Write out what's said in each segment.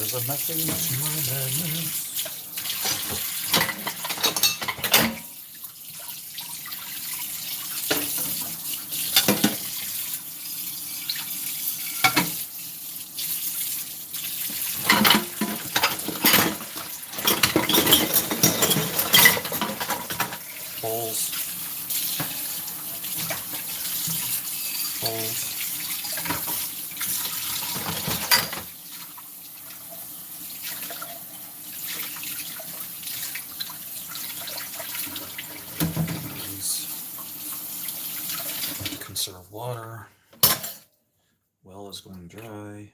There's a method to my madness. Bowls. Conserve water. Well is going dry.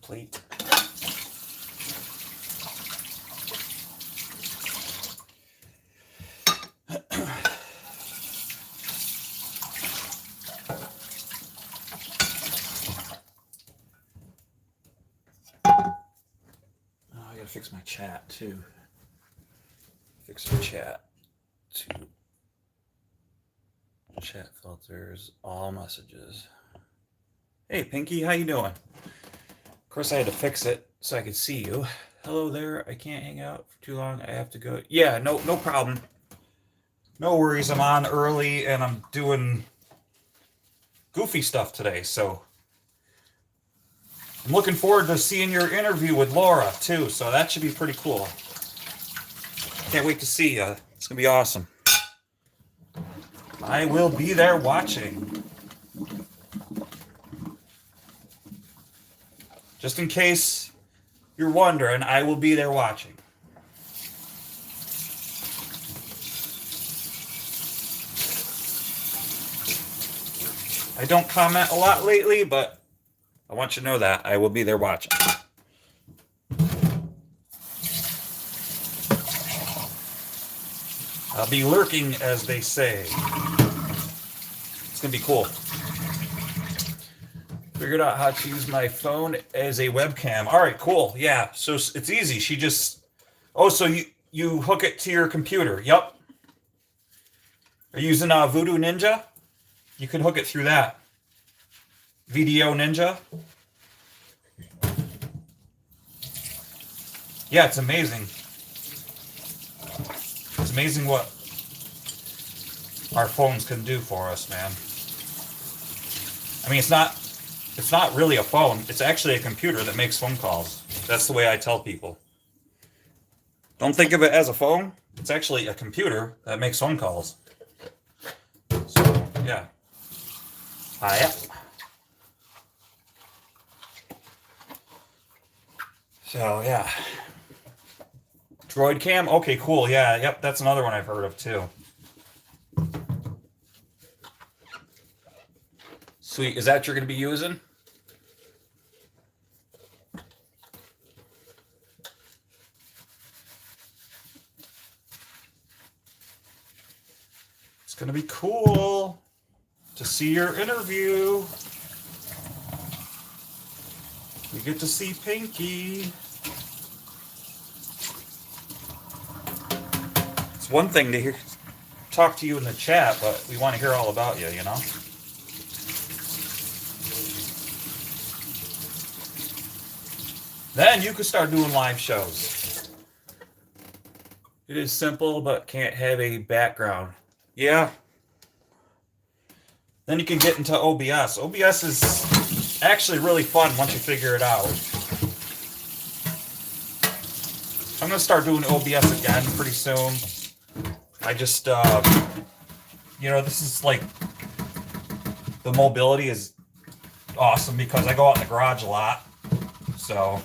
Plate. I gotta fix my chat too. Fix my chat to chat filters, all messages. Hey Pinky, how you doing? Of course I had to fix it so I could see you. Hello there, I can't hang out for too long. I have to go. Yeah, no problem. No worries, I'm on early and I'm doing goofy stuff today, so I'm looking forward to seeing your interview with Laura too, so that should be pretty cool. Can't wait to see you. It's gonna be awesome. I will be there watching. Just in case you're wondering, I will be there watching. I don't comment a lot lately, but I want you to know that I will be there watching. I'll be lurking, as they say. It's going to be cool. Figured out how to use my phone as a webcam. All right, cool. Yeah, so it's easy. She just... Oh, so you hook it to your computer. Yep. Are you using Voodoo Ninja? You can hook it through that. VDO Ninja. Yeah, it's amazing. It's amazing what our phones can do for us, man. I mean, it's not really a phone. It's actually a computer that makes phone calls. That's the way I tell people. Don't think of it as a phone. It's actually a computer that makes phone calls. So, yeah. Hiya. So, yeah. Droid cam? Okay, cool. Yeah, yep, that's another one I've heard of, too. Sweet. Is that what you're going to be using? gonna be cool to see your interview. You get to see Pinky. It's one thing to talk to you in the chat, but we want to hear all about you, you know? Then you could start doing live shows. It is simple, but can't have a background. Yeah. Then you can get into OBS. OBS is actually really fun once you figure it out. I'm going to start doing OBS again pretty soon. I just, this is like, the mobility is awesome because I go out in the garage a lot. So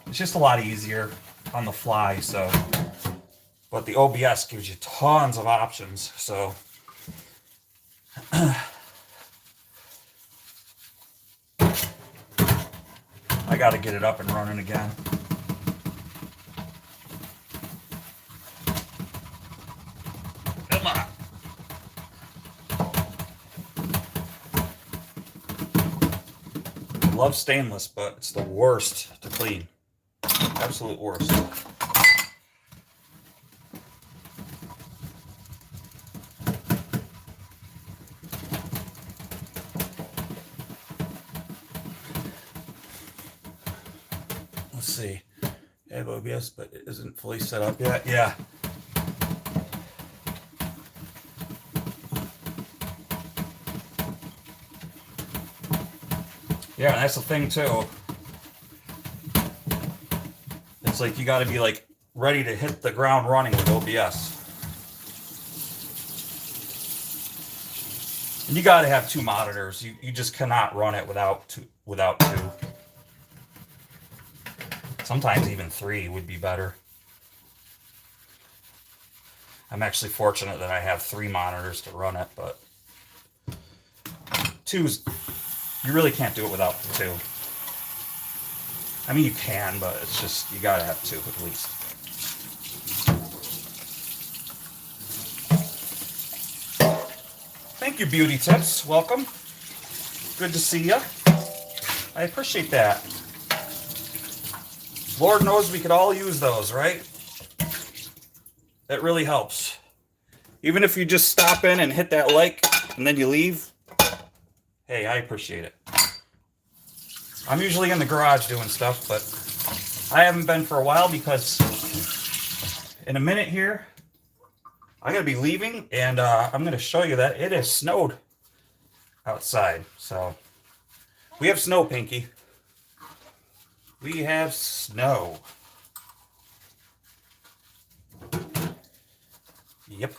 it's just a lot easier on the fly. So, but the OBS gives you tons of options. So I got to get it up and running again. Come on. I love stainless, but it's the worst to clean. Absolute worst. Let's see. I have OBS, but it isn't fully set up yet. Yeah. Yeah, that's the thing too. It's like you got to be like ready to hit the ground running with OBS. And you got to have two monitors. You just cannot run it without two. Sometimes even three would be better. I'm actually fortunate that I have 3 monitors to run it, but two's, you really can't do it without 2. I mean, you can, but it's just, you gotta have 2 at least. Thank you, Beauty Tips. Welcome. Good to see you. I appreciate that. Lord knows we could all use those, right? That really helps. Even if you just stop in and hit that like and then you leave, hey, I appreciate it. I'm usually in the garage doing stuff, but I haven't been for a while because in a minute here, I'm going to be leaving, and I'm going to show you that it has snowed outside. So we have snow, Pinky. We have snow. Yep.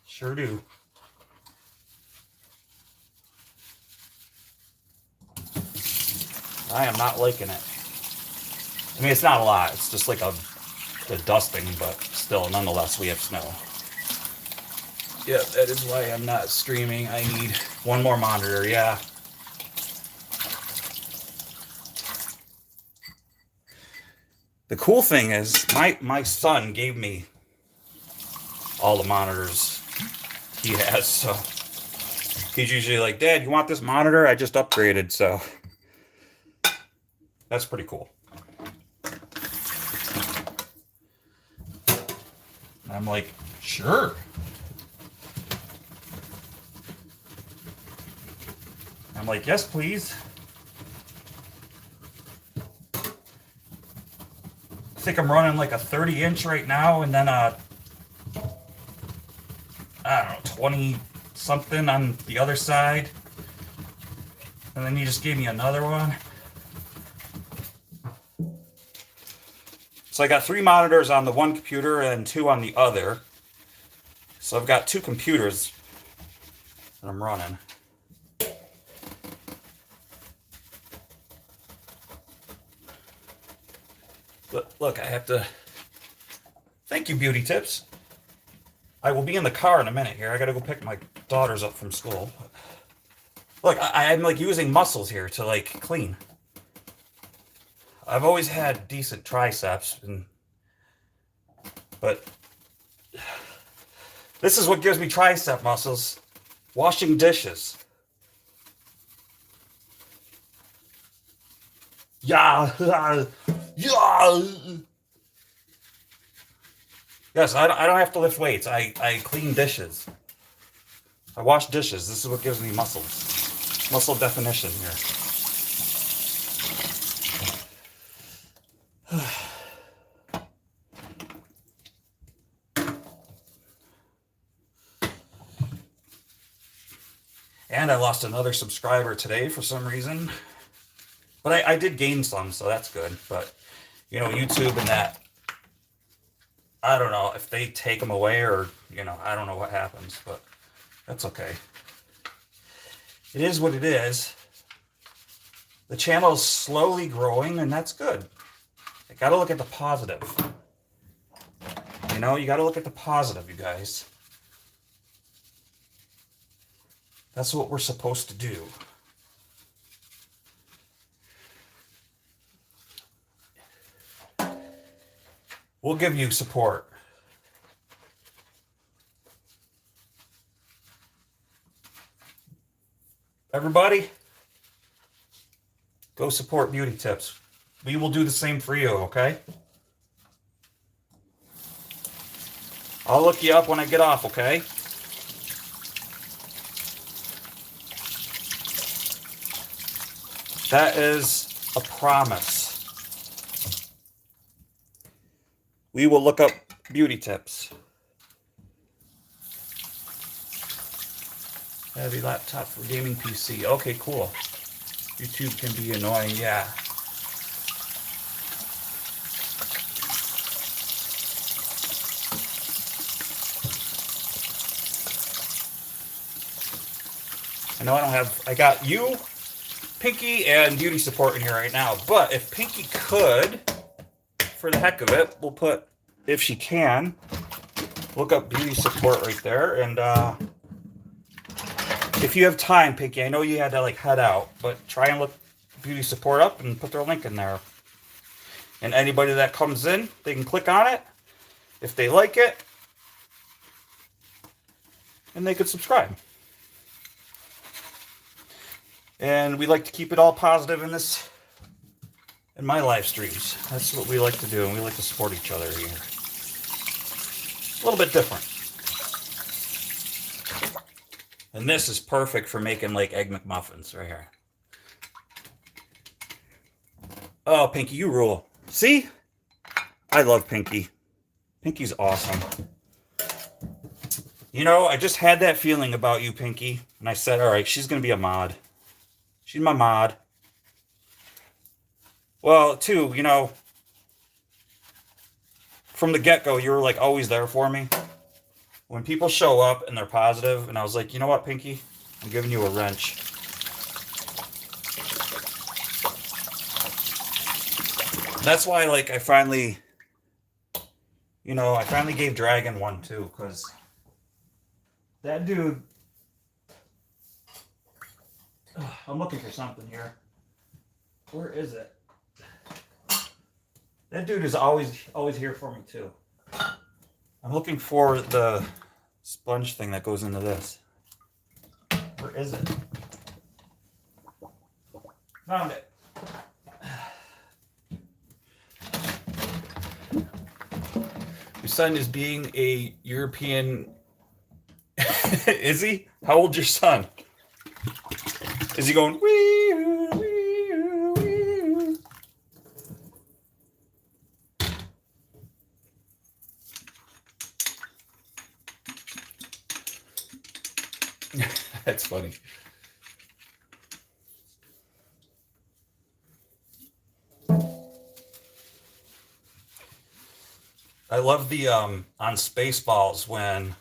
Sure do. I am not liking it. I mean, it's not a lot. It's just like a dusting, but still, nonetheless, we have snow. Yeah, that is why I'm not streaming. I need one more monitor, yeah. The cool thing is, my son gave me all the monitors he has, so he's usually like, Dad, you want this monitor? I just upgraded, so that's pretty cool. And I'm like, sure. I'm like, yes, please. I think I'm running like a 30-inch right now, and then I don't know, 20-something on the other side. And then you just gave me another one. So I got 3 monitors on the one computer and 2 on the other. So I've got 2 computers that I'm running. But look, I have to... Thank you, Beauty Tips. I will be in the car in a minute here. I gotta go pick my daughters up from school. Look, I'm like using muscles here to like clean. I've always had decent triceps, but This is what gives me tricep muscles. Washing dishes. Yeah. Yeah. Yes, I don't have to lift weights. I clean dishes. I wash dishes. This is what gives me muscles. Muscle definition here. And I lost another subscriber today for some reason. But I did gain some, so that's good. But, you know, YouTube and that, I don't know if they take them away or, you know, I don't know what happens. But that's okay. It is what it is. The channel is slowly growing, and that's good. You got to look at the positive. You know, you got to look at the positive, you guys. That's what we're supposed to do. We'll give you support. Everybody, go support Beauty Tips. We will do the same for you, okay? I'll look you up when I get off, okay? That is a promise. We will look up Beauty Tips. Heavy laptop for gaming PC. Okay, cool. YouTube can be annoying, yeah. I know I got you, Pinky, and Beauty Support in here right now, but if Pinky could, for the heck of it, we'll put, if she can, look up Beauty Support right there, and if you have time, Pinky, I know you had to like head out, but try and look Beauty Support up and put their link in there. And anybody that comes in, they can click on it if they like it, and they could subscribe. And we like to keep it all positive in my live streams. That's what we like to do, and we like to support each other here. A little bit different. And this is perfect for making like Egg McMuffins right here. Oh, Pinky, you rule. See? I love Pinky. Pinky's awesome. You know, I just had that feeling about you, Pinky. And I said, all right, she's going to be a mod. She's my mod. Well, too, you know, from the get-go, you were like always there for me. When people show up and they're positive, and I was like, you know what, Pinky? I'm giving you a wrench. That's why, like, I finally gave Dragon one, too, because that dude... I'm looking for something here. Where is it? That dude is always here for me, too. I'm looking for the sponge thing that goes into this. Where is it? Found it. Your son is being a European... Is he? How old's your son? Is he going... Wee, wee, wee? That's funny. I love the on Spaceballs when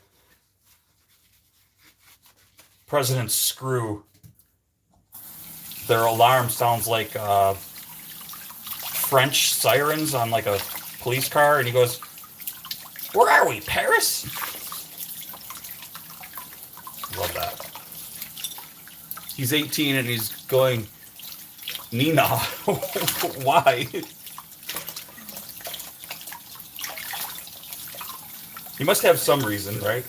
President Screw, their alarm sounds like French sirens on like a police car, and he goes, "Where are we, Paris?" Love that. He's 18 and he's going, Nina. Why? He must have some reason, right?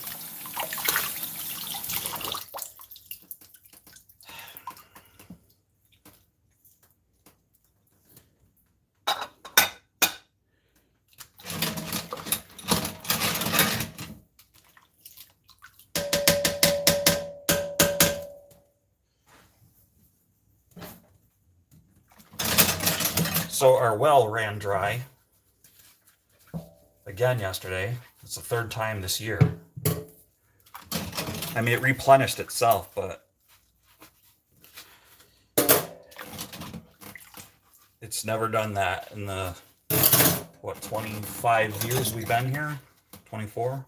Also, our well ran dry again yesterday. It's the third time this year. I mean, it replenished itself, but it's never done that in the, what, 25 years we've been here? 24?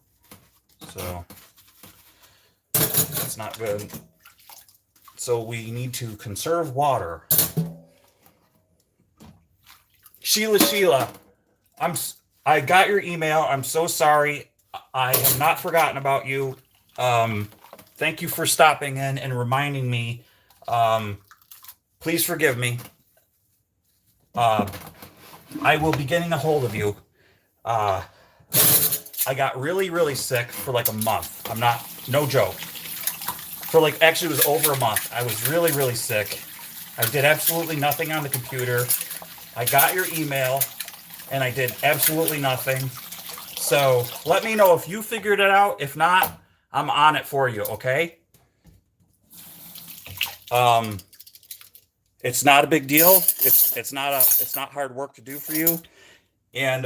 So, it's not good. So we need to conserve water. Sheila, I got your email. I'm so sorry. I have not forgotten about you. Thank you for stopping in and reminding me. Please forgive me. I will be getting a hold of you. I got really, really sick for like a month. No joke. Actually, it was over a month. I was really, really sick. I did absolutely nothing on the computer. I got your email, and I did absolutely nothing. So let me know if you figured it out. If not, I'm on it for you, okay? It's not a big deal. It's not hard work to do for you. And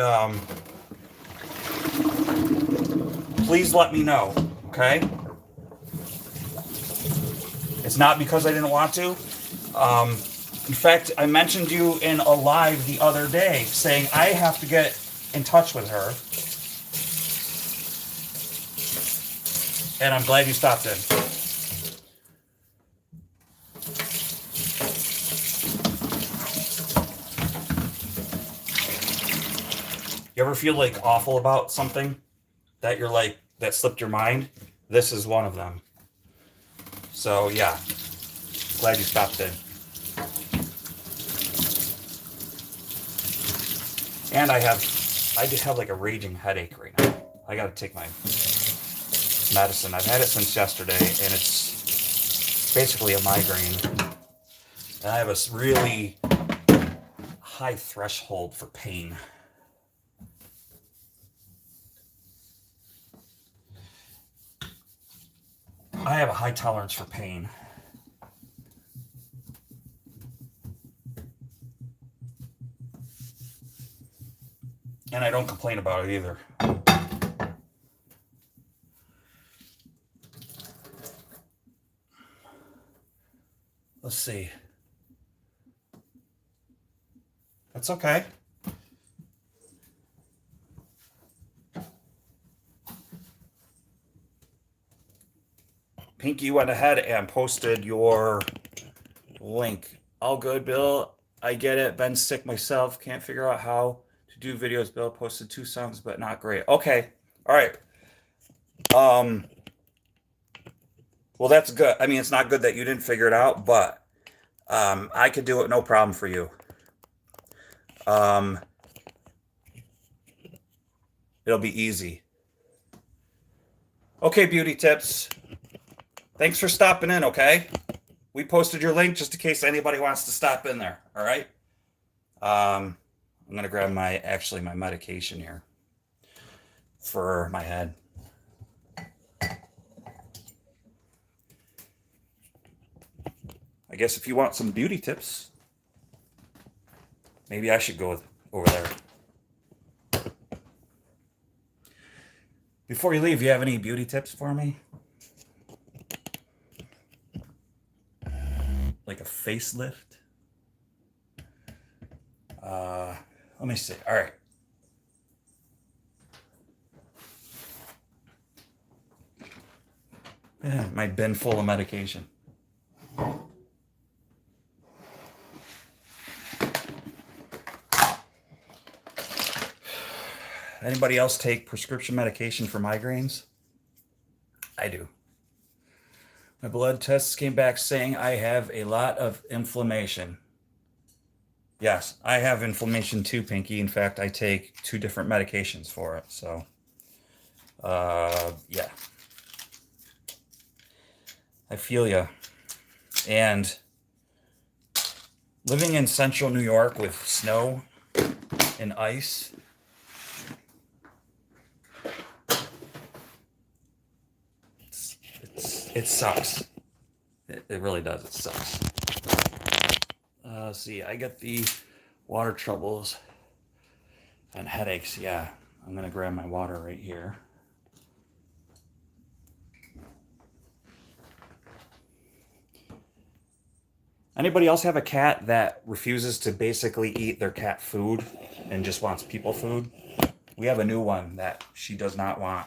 please let me know, okay? It's not because I didn't want to. In fact, I mentioned you in a live the other day saying I have to get in touch with her. And I'm glad you stopped in. You ever feel like awful about something that you're like, that slipped your mind? This is one of them. So yeah, glad you stopped in. And I just have like a raging headache right now. I got to take my medicine. I've had it since yesterday, and it's basically a migraine. And I have a really high threshold for pain. I have a high tolerance for pain. And I don't complain about it either. Let's see. That's okay. Pinky went ahead and posted your link. All good, Bill. I get it. Been sick myself. Can't figure out how to do videos. Bill posted 2 songs, but not great. Okay. All right. Well, that's good. I mean, it's not good that you didn't figure it out, but I could do it no problem for you. It'll be easy. Okay, beauty tips. Thanks for stopping in, okay? We posted your link just in case anybody wants to stop in there, all right? I'm going to grab my medication here for my head. I guess if you want some beauty tips, maybe I should go over there. Before you leave, you have any beauty tips for me? Like a facelift? Let me see. All right. My bin full of medication. Anybody else take prescription medication for migraines? I do. My blood tests came back saying I have a lot of inflammation. Yes, I have inflammation too, Pinky. In fact, I take 2 different medications for it. So, yeah. I feel ya. And living in central New York with snow and ice, it sucks. It really does. It sucks. Let's see. I get the Water troubles and headaches. Yeah, I'm gonna grab my water right here. Anybody else have a cat that refuses to basically eat their cat food and just wants people food? We have a new one that she does not want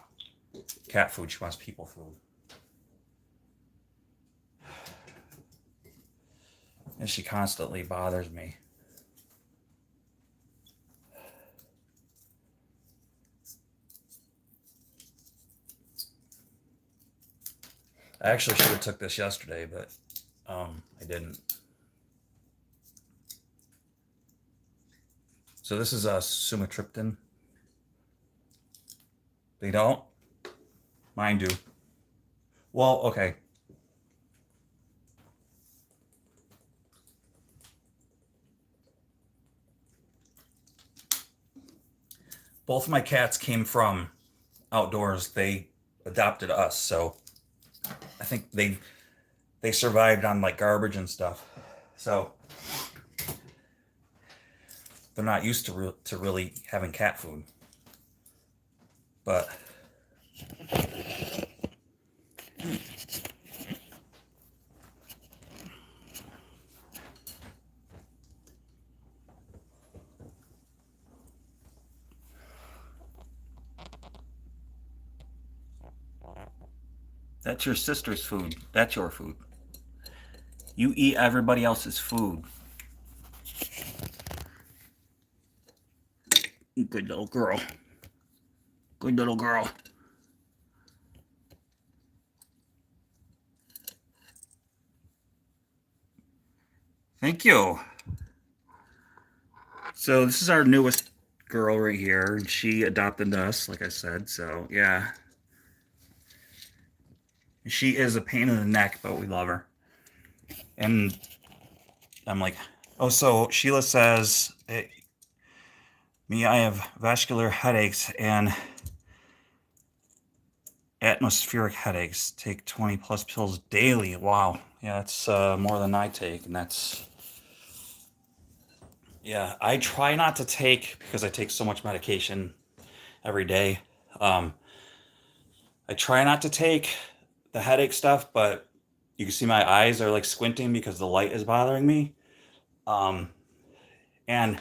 cat food. She wants people food. And she constantly bothers me. I actually should have took this yesterday, but I didn't. So this is a sumatriptan. They don't? Mine do. Well, okay. Both my cats came from outdoors. They adopted us, so I think they survived on like garbage and stuff. So they're not used to really having cat food. But that's your sister's food. That's your food. You eat everybody else's food. Good little girl. Good little girl. Thank you. So this is our newest girl right here. She adopted us, like I said. So yeah, she is a pain in the neck, but we love her. And I'm like, oh, so Sheila says, hey, me, I have vascular headaches and atmospheric headaches. Take 20 plus pills daily. Wow. Yeah, that's more than I take. And that's, yeah, I try not to take, because I take so much medication every day. I try not to take the headache stuff, but you can see my eyes are like squinting because the light is bothering me. Um, and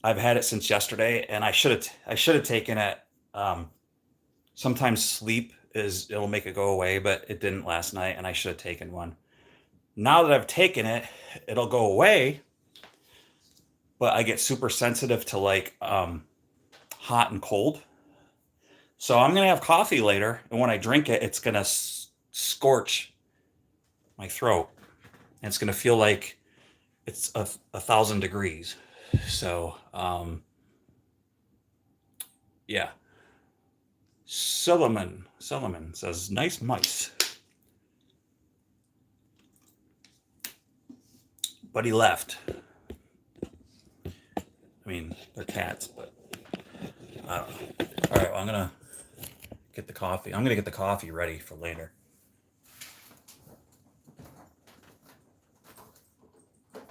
I've had it since yesterday, and I should have taken it. Sometimes sleep it'll make it go away, but it didn't last night, and I should have taken one. Now that I've taken it, it'll go away, but I get super sensitive to like hot and cold. So I'm gonna have coffee later, and when I drink it, it's gonna scorch my throat, and it's gonna feel like it's a 1,000 degrees. So yeah. Solomon says, nice mice. But he left. I mean, they're cats, but I don't know. All right, well, I'm gonna get the coffee. I'm gonna get the coffee ready for later. What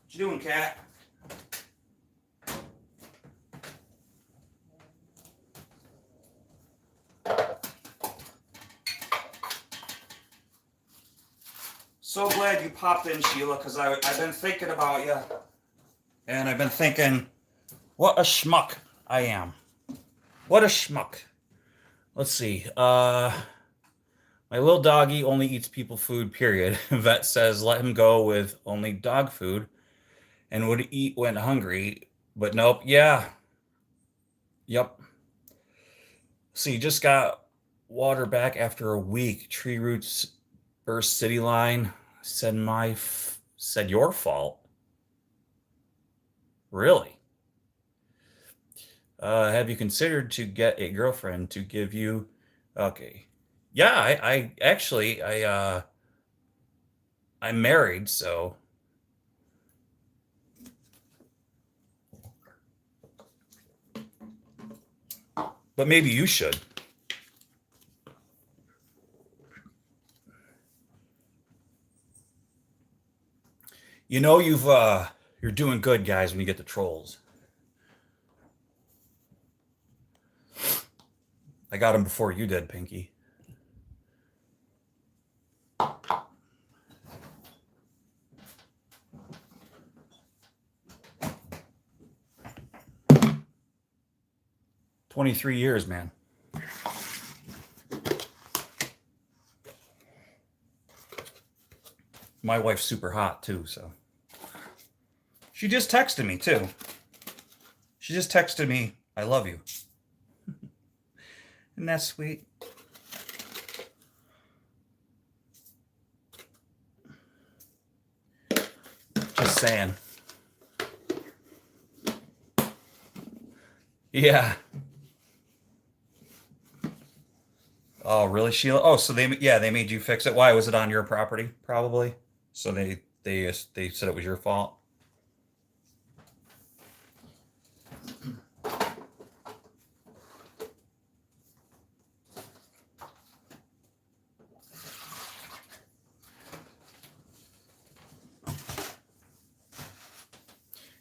you doing, cat? So glad you popped in, Sheila, because I've been thinking about you. And I've been thinking, what a schmuck I am. What a schmuck. Let's see. My little doggy only eats people food, period. Vet says let him go with only dog food and would eat when hungry. But nope. Yeah. Yep. So you just got water back after a week. Tree roots burst city line. Said your fault. Really? Have you considered to get a girlfriend to give you? Okay. Yeah, I actually I'm married, so but maybe you should. You know you're doing good, guys, when you get the trolls. I got them before you did, Pinky. "23 years, man." My wife's super hot too, so she just texted me too. She just texted me, "I love you." Isn't that sweet? Just saying. Yeah. Oh, really, Sheila? Oh, so they made you fix it. Why was it on your property? Probably. So they said it was your fault.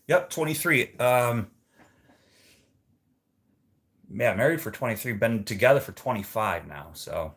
Yep, 23. Yeah, married for 23, been together for 25 now. So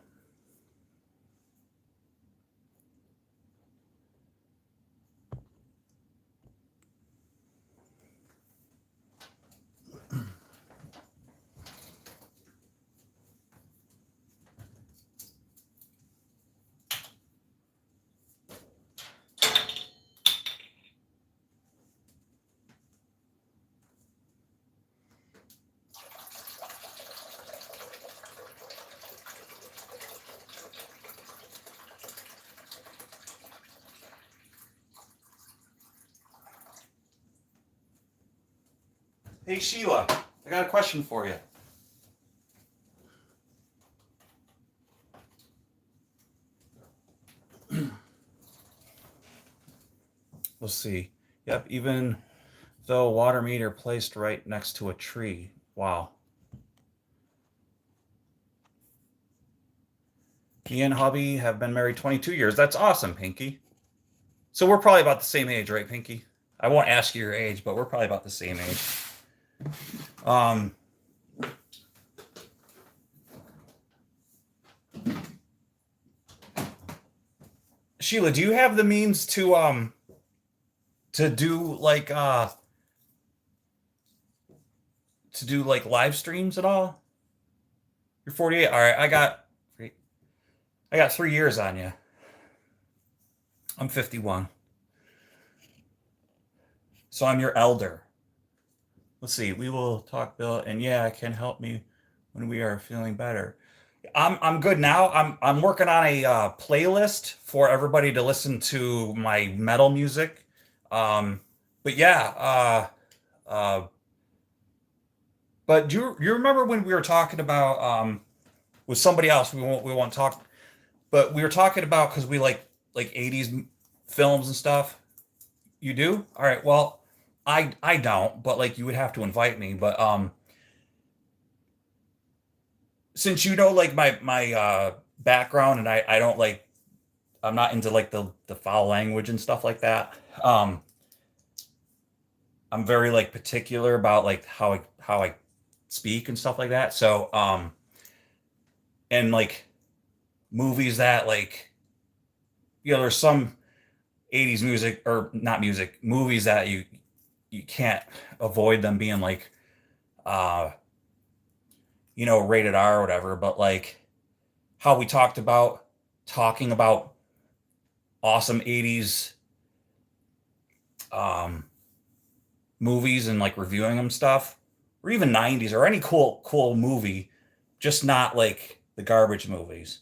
hey, Sheila, I got a question for you. Let's see. Yep, even though water meter placed right next to a tree. Wow. Me and hubby have been married 22 years. That's awesome, Pinky. So we're probably about the same age, right, Pinky? I won't ask you your age, but we're probably about the same age. Um, Sheila, do you have the means to do live streams at all? You're 48. All right, I got 3 years on you. I'm 51. So I'm your elder. Let's see. We will talk, Bill, and yeah, it can help me when we are feeling better. I'm good now. I'm working on a playlist for everybody to listen to my metal music. Um, but yeah, uh, but do you remember when we were talking about with somebody else? We won't talk, but we were talking about because we like 80s films and stuff. You do? All right. Well, I don't, but like you would have to invite me. But since you know like my background and I don't like I'm not into like the foul language and stuff like that. I'm very like particular about like how I speak and stuff like that. So and like movies that like there's some 80s music or not music movies that you can't avoid them being like uh rated R or whatever, but like how we talking about awesome 80s um movies and like reviewing them stuff, or even 90s or any cool movie, just not like the garbage movies,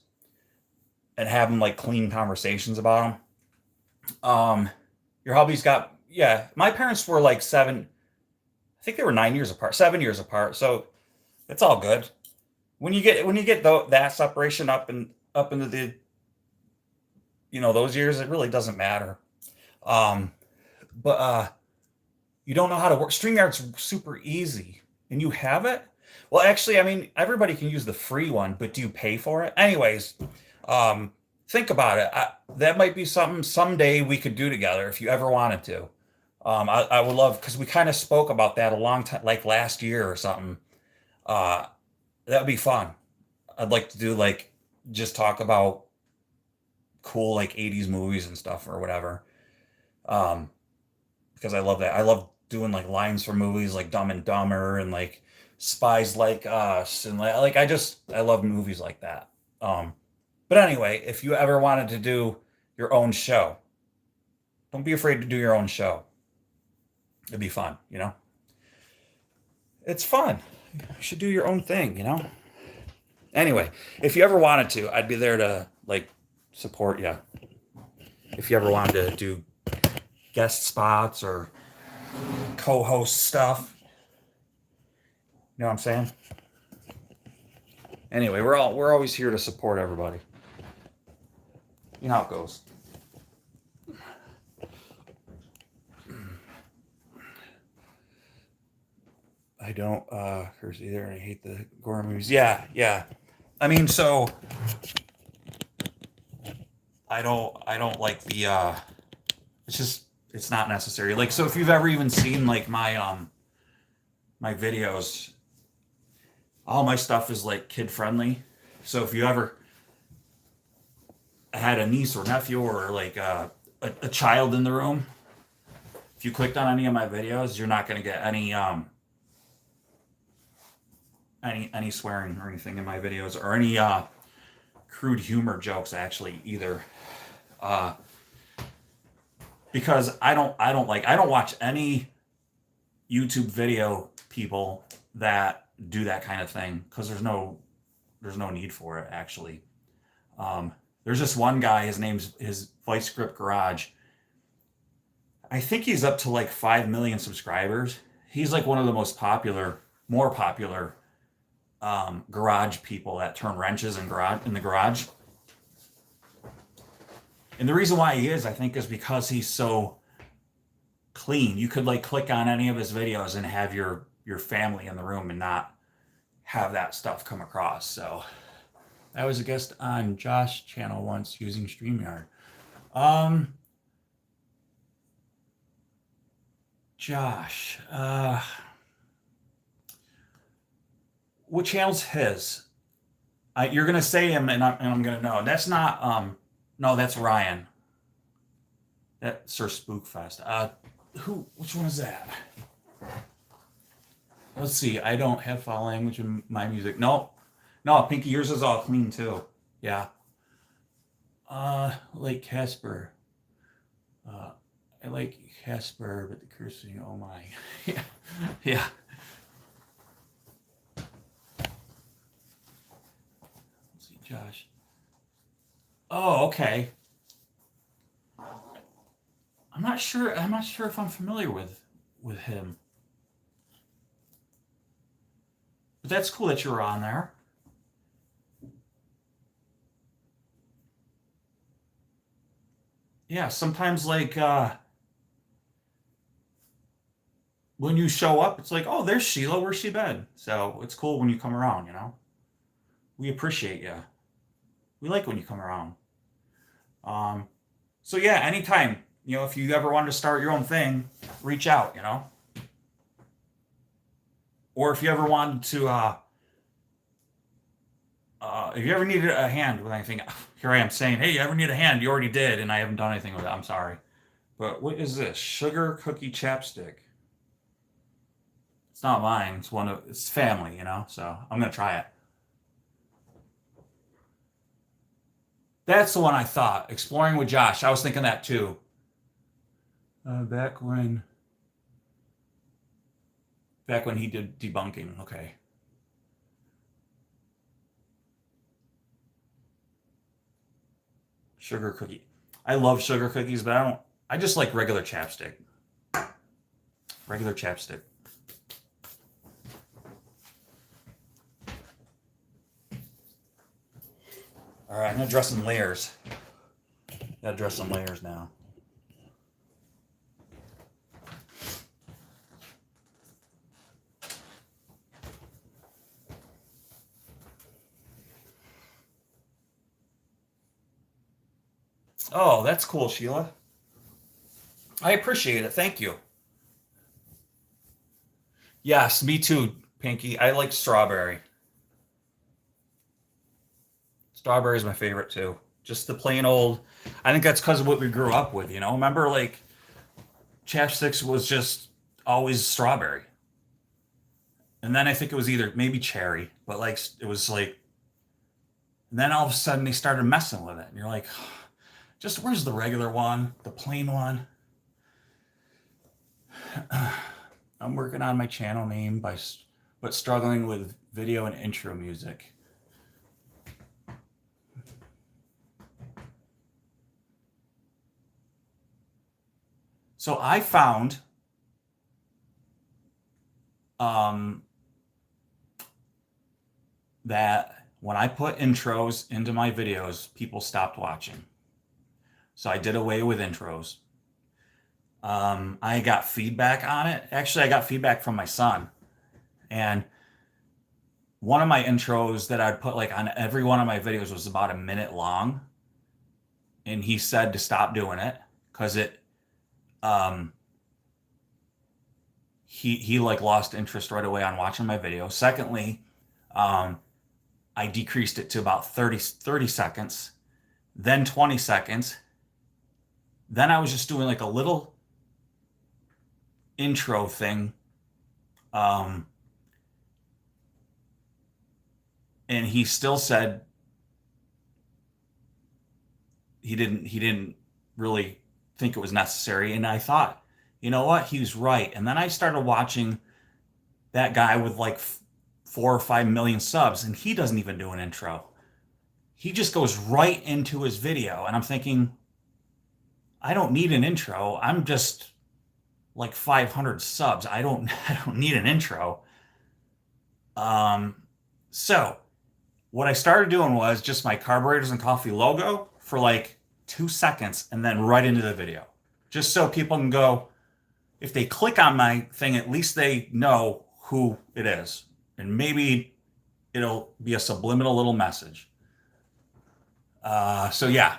and having like clean conversations about them. Your hubby's got yeah. My parents were like seven. I think they were 9 years apart, 7 years apart. So it's all good. When you get that separation up into the those years, it really doesn't matter. Um, but you don't know how to work. StreamYard's super easy, and you have it. Well, actually, I mean, everybody can use the free one, but do you pay for it? Anyways, um, think about it. That might be something someday we could do together if you ever wanted to. I would love because we kind of spoke about that a long time, like last year or something. Uh, that would be fun. I'd like to do like just talk about cool like 80s movies and stuff or whatever. Um, because I love that. I love doing like lines from movies like Dumb and Dumber and like Spies Like Us and like I love movies like that. Um, but anyway, if you ever wanted to do your own show, don't be afraid to do your own show. It'd be fun, you know? It's fun. You should do your own thing, you know? Anyway, if you ever wanted to, I'd be there to like support you. If you ever wanted to do guest spots or co-host stuff, you know what I'm saying? Anyway, we're always here to support everybody. You know how it goes. I don't curse either, and I hate the gore movies. Yeah, yeah. I mean, so I don't like the it's just it's not necessary. Like so if you've ever even seen like my videos, all my stuff is like kid friendly. So if you ever had a niece or nephew or like a child in the room, if you clicked on any of my videos, you're not going to get any swearing or anything in my videos or any crude humor jokes actually either. Because I don't watch any YouTube video people that do that kind of thing because there's no need for it actually. There's just one guy, his Vice Script Garage. I think he's up to like 5 million subscribers. He's like one of the more popular garage people that turn wrenches in the garage. And the reason why he is, I think, is because he's so clean. You could like click on any of his videos and have your family in the room and not have that stuff come across. So I was a guest on Josh's channel once using StreamYard. Josh, what channel's his? You're gonna say him, and I'm gonna know. That's not. No, that's Ryan. That's Sir Spookfest. Which one is that? Let's see. I don't have foul language in my music. No, Pinky, yours is all clean too. Yeah. Like Casper. I like Casper, but the cursing. Oh my. Yeah. Yeah. Let's see, Josh. Oh, okay. I'm not sure if I'm familiar with him. But that's cool that you're on there. Yeah, sometimes like when you show up, it's like, oh, there's Sheila. Where's she been? So it's cool when you come around, you know? We appreciate you. We like when you come around. So yeah, anytime, you know, if you ever wanted to start your own thing, reach out, you know? Or if you ever wanted to, if you ever needed a hand with anything, here I am saying, hey, you ever need a hand? You already did, and I haven't done anything with it. I'm sorry. But what is this? Sugar cookie chapstick. It's not mine. It's family, you know? So I'm going to try it. That's the one I thought. Exploring with Josh. I was thinking that too. Back when he did debunking. Okay. Sugar cookie. I love sugar cookies, but I just like regular chapstick. Regular chapstick. All right, I'm gonna dress some layers. Gotta dress some layers now. Oh, that's cool, Sheila. I appreciate it. Thank you. Yes, me too, Pinky. I like strawberry. Strawberry is my favorite too. Just the plain old. I think that's because of what we grew up with, you know? Remember, like, chapsticks was just always strawberry. And then I think it was either maybe cherry, but like, it was like, and then all of a sudden they started messing with it. And you're like, just where's the regular one, the plain one? I'm working on my channel name but struggling with video and intro music. So I found um, that when I put intros into my videos, people stopped watching. So I did away with intros. I got feedback on it. Actually, I got feedback from my son. And one of my intros that I'd put like on every one of my videos was about a minute long. And he said to stop doing it because um, he like lost interest right away on watching my video. Secondly, um, I decreased it to about 30 seconds, then 20 seconds. Then I was just doing like a little intro thing. Um, and he still said he didn't really think it was necessary. And I thought, you know what? He was right. And then I started watching that guy with like 4 or 5 million subs, and he doesn't even do an intro. He just goes right into his video. And I'm thinking, I don't need an intro. I'm just like 500 subs. I don't need an intro. Um, so what I started doing was just my Carburetors and Coffee logo for like 2 seconds and then right into the video. Just so people can go, if they click on my thing, at least they know who it is. And maybe it'll be a subliminal little message. So yeah.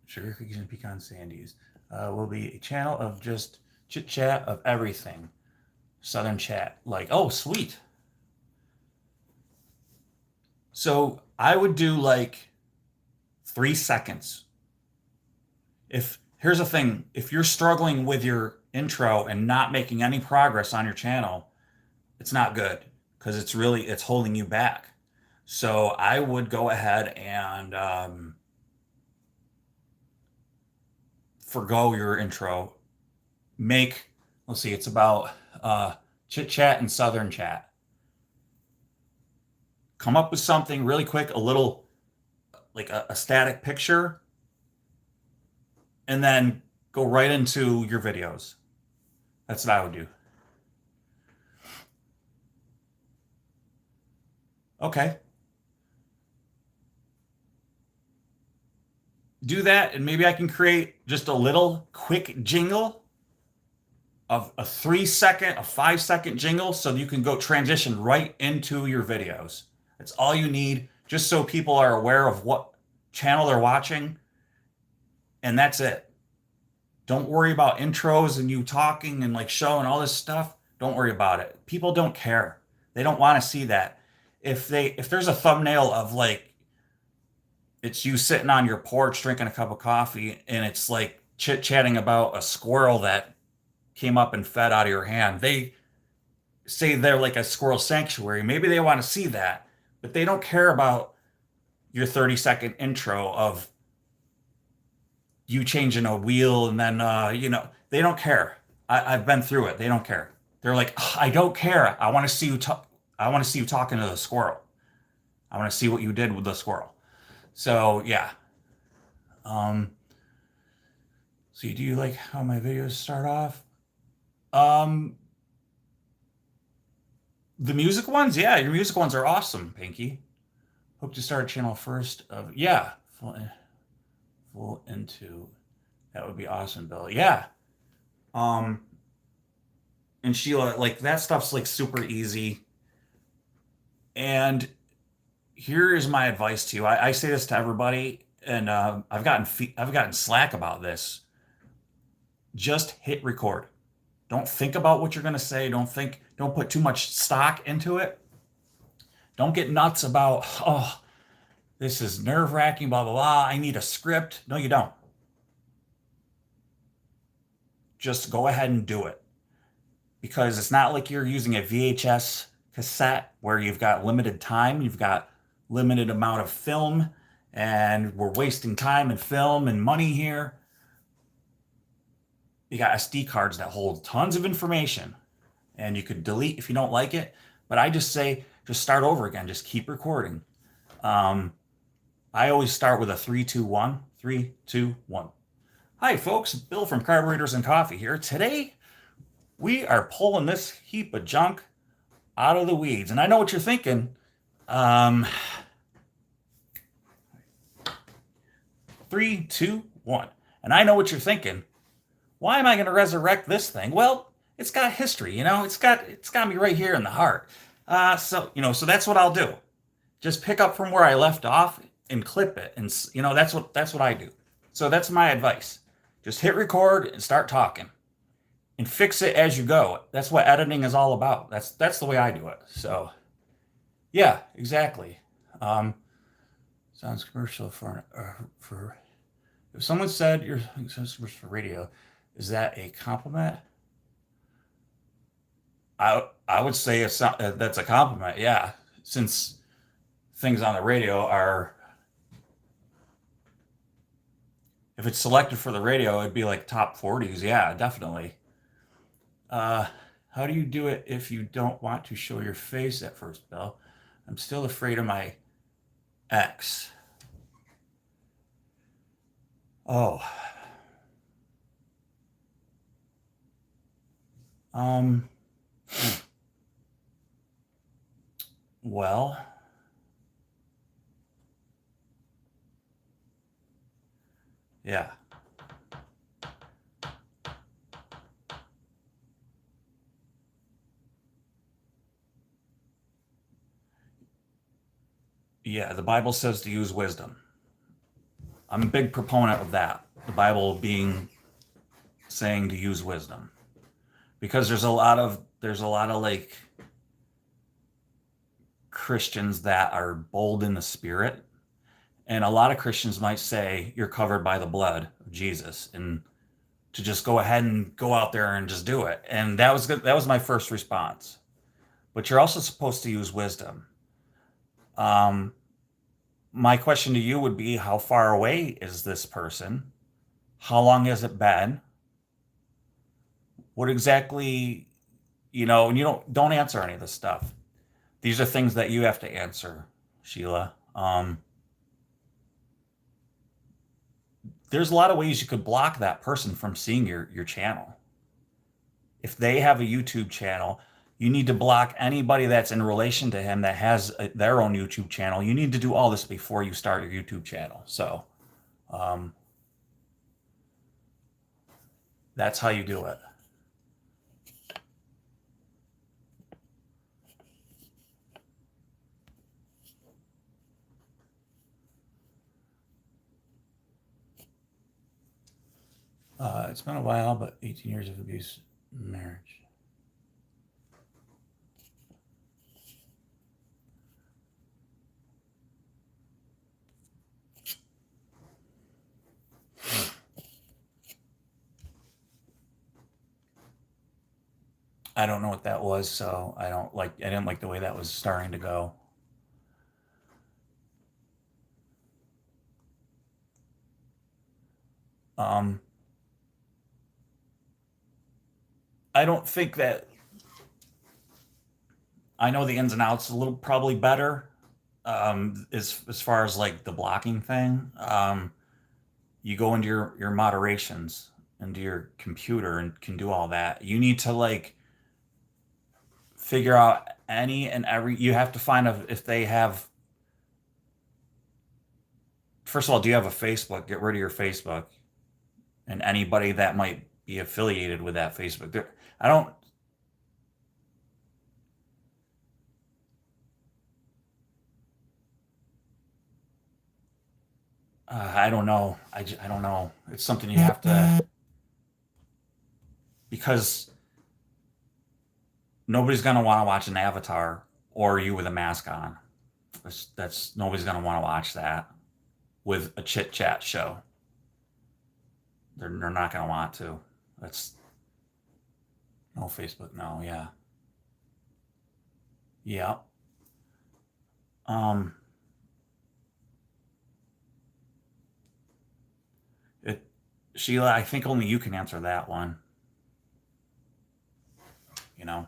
Sugar cookies and pecan sandies will be a channel of just chit chat of everything. Southern chat. Like, oh, sweet. So I would do like 3 seconds. If here's the thing, if you're struggling with your intro and not making any progress on your channel, it's not good because it's holding you back. So I would go ahead and forgo your intro. Let's see, it's about chit chat and Southern chat. Come up with something really quick, a little like a static picture, and then go right into your videos. That's what I would do. Okay. Do that, and maybe I can create just a little quick jingle of a 3 second, a 5 second jingle so you can go transition right into your videos. That's all you need, just so people are aware of what channel they're watching, and that's it. Don't worry about intros and you talking and like showing all this stuff. Don't worry about it. People don't care. They don't want to see that. If there's a thumbnail of like it's you sitting on your porch drinking a cup of coffee and it's like chit-chatting about a squirrel that came up and fed out of your hand. They say they're like a squirrel sanctuary. Maybe they want to see that, but they don't care about your 30-second intro of you changing a wheel and then they don't care. I've been through it. They don't care. They're like, "Ugh, I don't care. I want to see you talk. I want to see you talking to the squirrel. I want to see what you did with the squirrel." So yeah. So do you like how my videos start off? Um, the music ones, yeah, your music ones are awesome, Pinky. Hope to start a channel first of yeah, full into that would be awesome, Bill. Yeah. Um, and Sheila, like that stuff's like super easy. And here is my advice to you. I say this to everybody, and I've gotten slack about this. Just hit record. Don't think about what you're going to say. Don't put too much stock into it. Don't get nuts about, oh, this is nerve-wracking, blah, blah, blah. I need a script. No, you don't. Just go ahead and do it. Because it's not like you're using a VHS cassette where you've got limited time, you've got limited amount of film, and we're wasting time and film and money here. You got SD cards that hold tons of information, and you could delete if you don't like it. But I just say, just start over again. Just keep recording. I always start with a 3, 2, 1. 3, 2, 1. Hi, folks. Bill from Carburetors and Coffee here. Today, we are pulling this heap of junk out of the weeds. And I know what you're thinking. 3, 2, 1. And I know what you're thinking. Why am I going to resurrect this thing? Well, it's got history, you know. It's got me right here in the heart. So that's what I'll do. Just pick up from where I left off and clip it, and that's what I do. So that's my advice. Just hit record and start talking, and fix it as you go. That's what editing is all about. That's the way I do it. So, yeah, exactly. Sounds commercial for if someone said you're commercial for radio, is that a compliment? I would say that's a compliment. Yeah, since things on the radio are, if it's selected for the radio, it'd be like top 40s. Yeah, definitely. How do you do it if you don't want to show your face at first, Bill? I'm still afraid of my ex. Oh. Um, well, yeah. Yeah, the Bible says to use wisdom. I'm a big proponent of that. The Bible being saying to use wisdom. Because there's a lot of like Christians that are bold in the spirit, and a lot of Christians might say you're covered by the blood of Jesus, and to just go ahead and go out there and just do it. And that was good. That was my first response. But you're also supposed to use wisdom. Um, my question to you would be, how far away is this person? How long has it been? What exactly, and you don't answer any of this stuff. These are things that you have to answer, Sheila. There's a lot of ways you could block that person from seeing your channel. If they have a YouTube channel, you need to block anybody that's in relation to him that has their own YouTube channel. You need to do all this before you start your YouTube channel. So that's how you do it. It's been a while, but 18 years of abuse marriage. I don't know what that was, so I didn't like the way that was starting to go. I don't think that I know the ins and outs a little probably better. As far as like the blocking thing, you go into your moderations into your computer and can do all that. You need to like figure out any and every. You have to find if they have. First of all, do you have a Facebook? Get rid of your Facebook and anybody that might be affiliated with that Facebook. I don't. I don't know. I don't know. It's something you have to, because nobody's gonna want to watch an avatar or you with a mask on. That's nobody's gonna want to watch that with a chit chat show. They're not gonna want to. That's no Facebook. No, yeah, yeah. Um, it, Sheila, I think only you can answer that one. You know.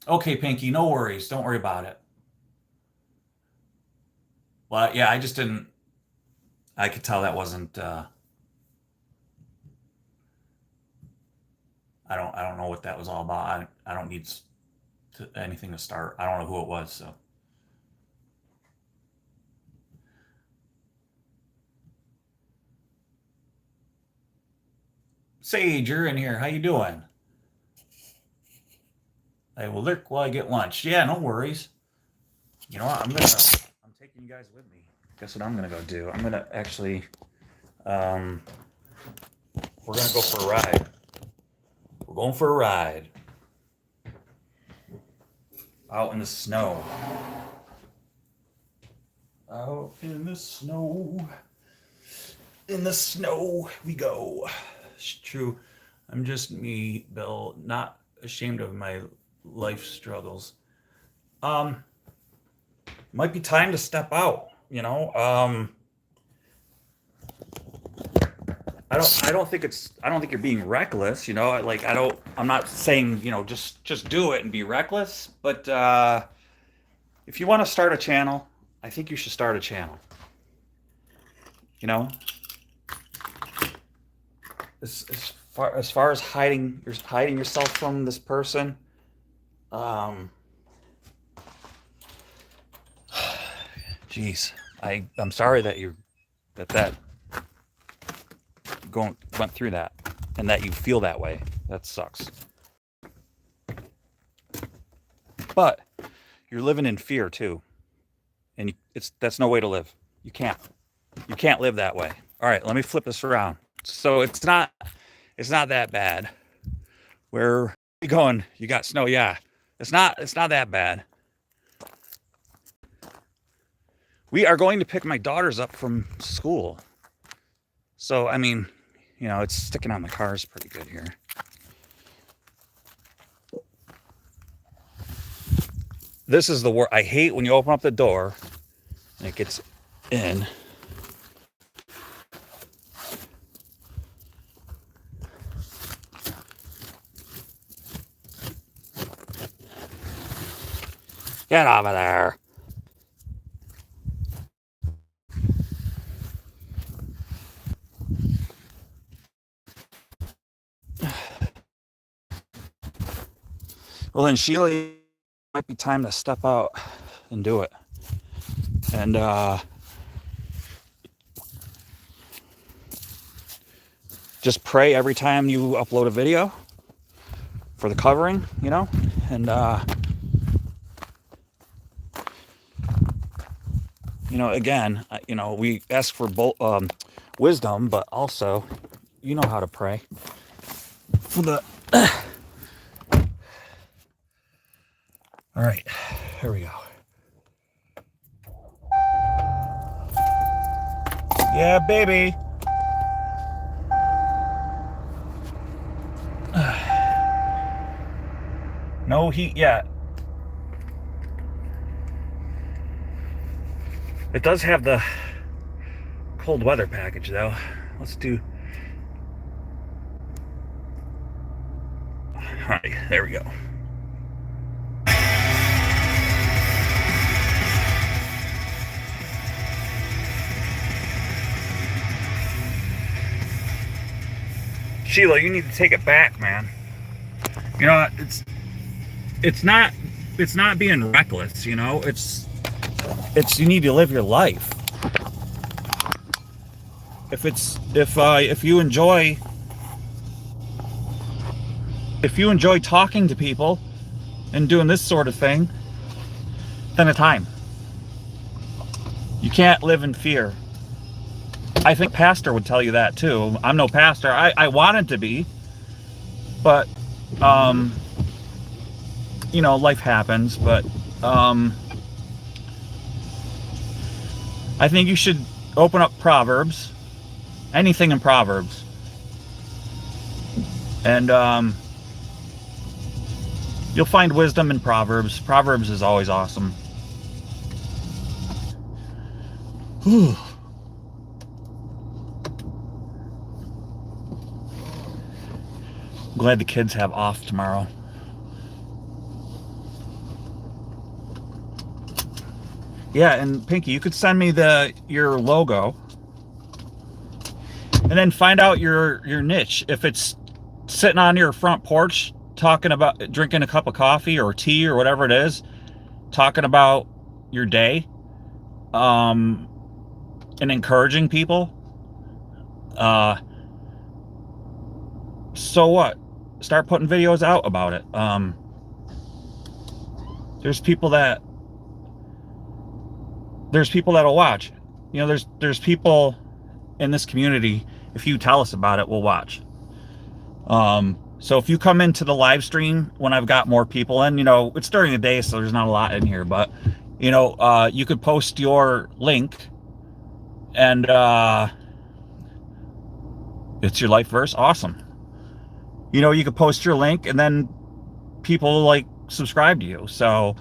Okay, Pinky, no worries. Don't worry about it. Well, yeah, I just didn't. I could tell that wasn't. I don't know what that was all about. I don't need anything to start. I don't know who it was. So Sage, you're in here. How you doing? I will lurk while I get lunch. Yeah, no worries. You know what? I'm taking you guys with me. Guess what I'm gonna go do? I'm gonna actually. Um, we're gonna go for a ride. We're going for a ride out in the snow. Out in the snow. In the snow we go. It's true. I'm just me, Bill. Not ashamed of my life struggles. Um, Might be time to step out. You know. I don't think you're being reckless, you know, like I'm not saying, you know, just do it and be reckless, but if you want to start a channel, I think you should start a channel. You know, as far as hiding yourself from this person, geez, I'm sorry that that went through that and that you feel that way. That sucks. But you're living in fear too, and that's no way to live. You can't live that way. All right, let me flip this around. So it's not that bad. Where are you going? You got snow? Yeah, it's not that bad. We are going to pick my daughters up from school. So, I mean, you know, it's sticking on the cars pretty good here. This is the worst. I hate when you open up the door and it gets in. Get over there. Well, then, Sheila, it might be time to step out and do it. And just pray every time you upload a video for the covering, you know, and you know, again, you know, we ask for wisdom, but also, you know how to pray for the. All right, here we go. Yeah, baby. No heat yet. It does have the cold weather package, though. Let's do. All right, there we go. Sheila, you need to take it back, man. You know, it's not being reckless, you know. It's you need to live your life. If you enjoy talking to people and doing this sort of thing, then it's time. You can't live in fear. I think pastor would tell you that too. I'm no pastor. I wanted to be, but you know, life happens. But I think you should open up Proverbs, anything in Proverbs, and you'll find wisdom in Proverbs. Proverbs is always awesome. Whew. Glad the kids have off tomorrow. Yeah, and Pinky, you could send me your logo, and then find out your niche. If it's sitting on your front porch talking about drinking a cup of coffee or tea or whatever it is, talking about your day, and encouraging people, so what? Start putting videos out about it. There's people that'll watch. You know, there's people in this community, if you tell us about it, we'll watch. So if you come into the live stream when I've got more people in, you know, it's during the day, so there's not a lot in here, but you know, you could post your link, and it's your life verse. Awesome. You know, you could post your link, and then people like subscribe to you. So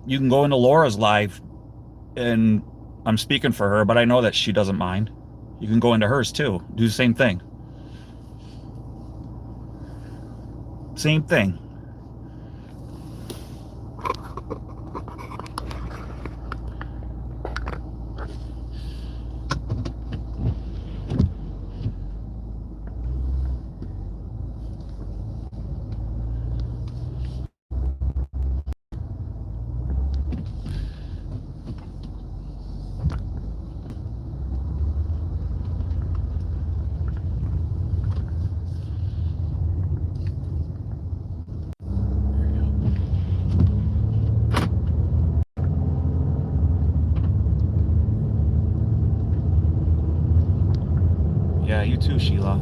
you can go into Laura's live, and I'm speaking for her, but I know that she doesn't mind. You can go into hers too. Do the same thing. Same thing. Yeah, you too, Sheila.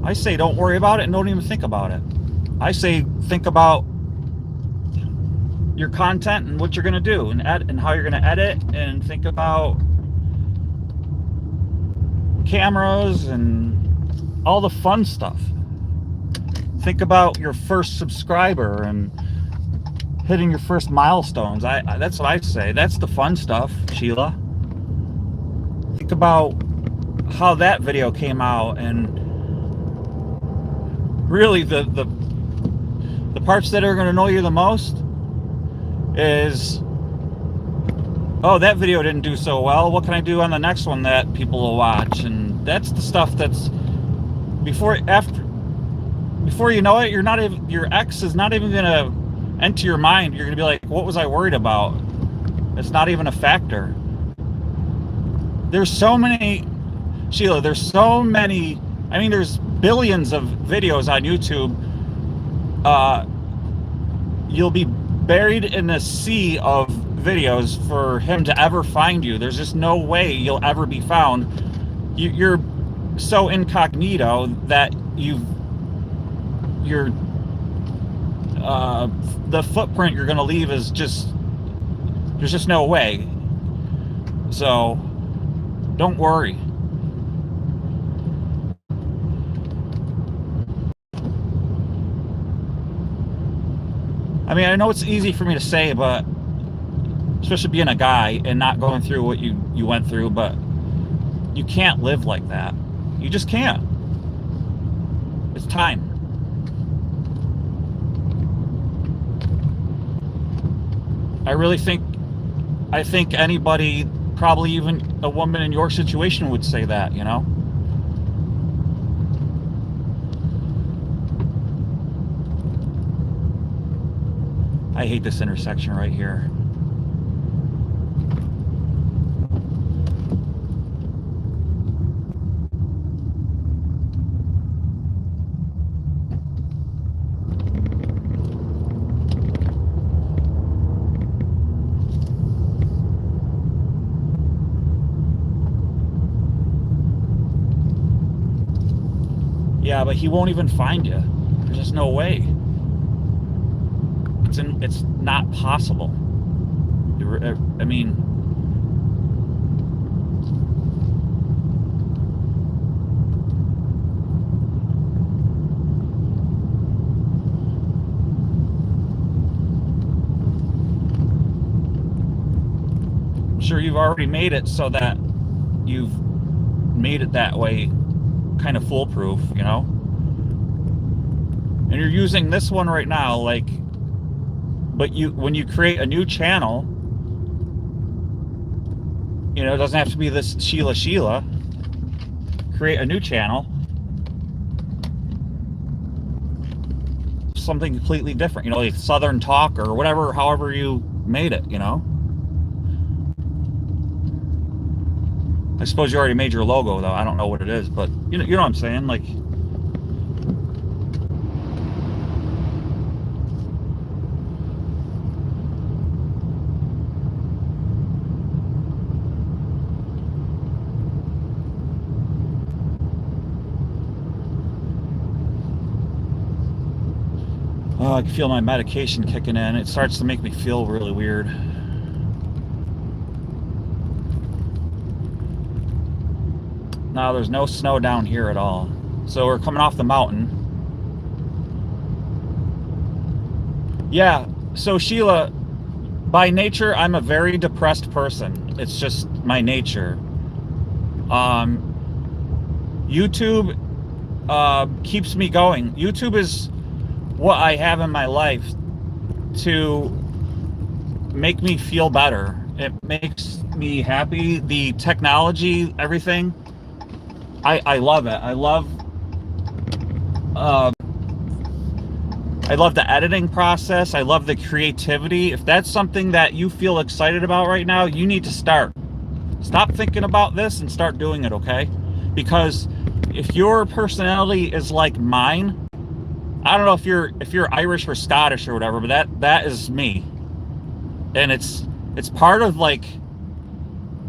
I say don't worry about it and don't even think about it. I say think about your content and what you're going to do and how you're going to edit, and think about cameras and all the fun stuff. Think about your first subscriber and hitting your first milestones. That's what I say. That's the fun stuff, Sheila. Think about how that video came out, and really the parts that are going to annoy you the most is, oh, that video didn't do so well. What can I do on the next one that people will watch? And that's the stuff that's before you know it, your ex is not even gonna enter your mind. You're gonna be like, what was I worried about? It's not even a factor. There's so many, Sheila, there's so many, I mean, there's billions of videos on YouTube. You'll be buried in a sea of videos for him to ever find you. There's just no way you'll ever be found. You're so incognito that the footprint you're gonna leave is just, there's just no way. So don't worry. I mean, I know it's easy for me to say, but especially being a guy and not going through what you went through, but you can't live like that. You just can't. It's time. I think anybody, probably even a woman in your situation, would say that, you know? I hate this intersection right here. Yeah, but he won't even find you. There's just no way. It's not possible. I mean, I'm sure you've already made it so that you've made it that way, kind of foolproof, you know? And you're using this one right now, like, but when you create a new channel, you know, it doesn't have to be this Sheila. Create a new channel, something completely different, you know, like Southern Talk or whatever, however you made it, you know? I suppose you already made your logo, though. I don't know what it is, but you know what I'm saying? Like, oh, I can feel my medication kicking in. It starts to make me feel really weird. Now, there's no snow down here at all. So we're coming off the mountain. Yeah, so Sheila, by nature, I'm a very depressed person. It's just my nature. YouTube keeps me going. YouTube is what I have in my life to make me feel better. It makes me happy. The technology, everything, I love it. I love the editing process. I love the creativity. If that's something that you feel excited about right now, you need to start. Stop thinking about this and start doing it, okay? Because if your personality is like mine, I don't know if you're Irish or Scottish or whatever, but that is me. And it's part of, like,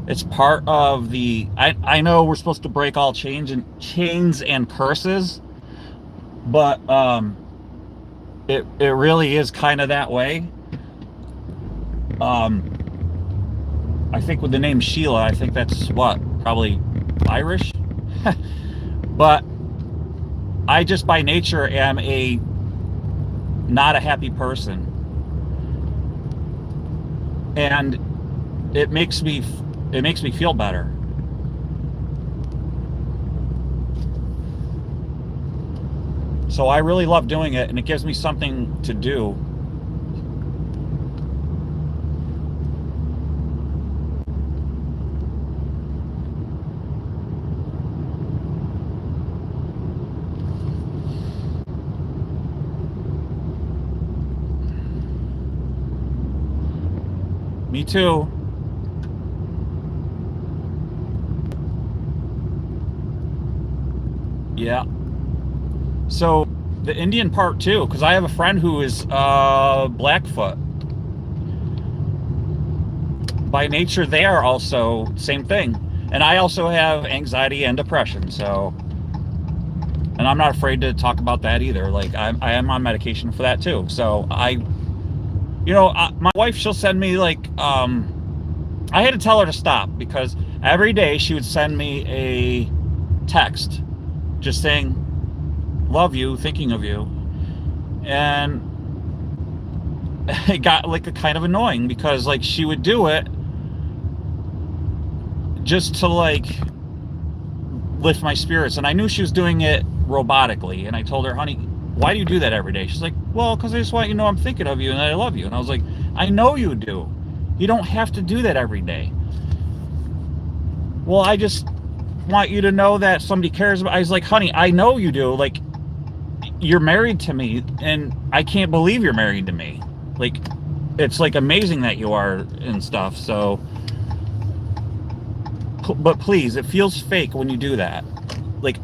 it's part of the, I know we're supposed to break all chains and curses, but it really is kind of that way. I think with the name Sheila, I think that's what, probably Irish. But I just by nature am not a happy person, and it makes me feel better. So I really love doing it, and it gives me something to do. Me too. Yeah. So the Indian part too, because I have a friend who is Blackfoot. By nature, they are also same thing. And I also have anxiety and depression. So, and I'm not afraid to talk about that either. Like I am on medication for that too. So my wife, she'll send me like, I had to tell her to stop because every day she would send me a text just saying, love you, thinking of you. And it got like a kind of annoying because like she would do it just to like lift my spirits. And I knew she was doing it robotically. And I told her, honey, why do you do that every day? She's like, well, because I just want you to know I'm thinking of you and that I love you. And I was like, I know you do. You don't have to do that every day. Well, I just want you to know that somebody cares about. I was like, honey, I know you do. Like, you're married to me, and I can't believe you're married to me. Like, it's like amazing that you are and stuff. So, but please, it feels fake when you do that. Like,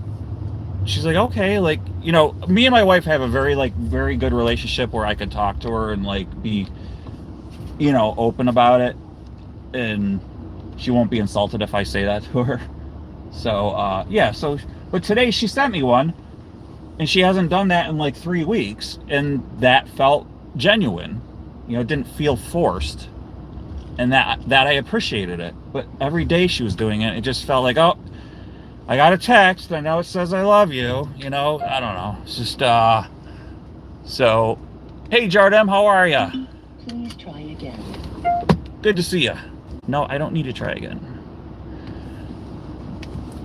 she's like, okay, like, you know, me and my wife have a very good relationship where I can talk to her and like be, you know, open about it, and she won't be insulted if I say that to her. So yeah, so but today she sent me one, And she hasn't done that in like 3 weeks, and that felt genuine. You know, it didn't feel forced. And that I appreciated it. But every day she was doing it, it just felt like, oh, I got a text. I know it says I love you. You know, I don't know. It's just, so, hey, Jardem, how are ya? Please try again. Good to see ya. No, I don't need to try again.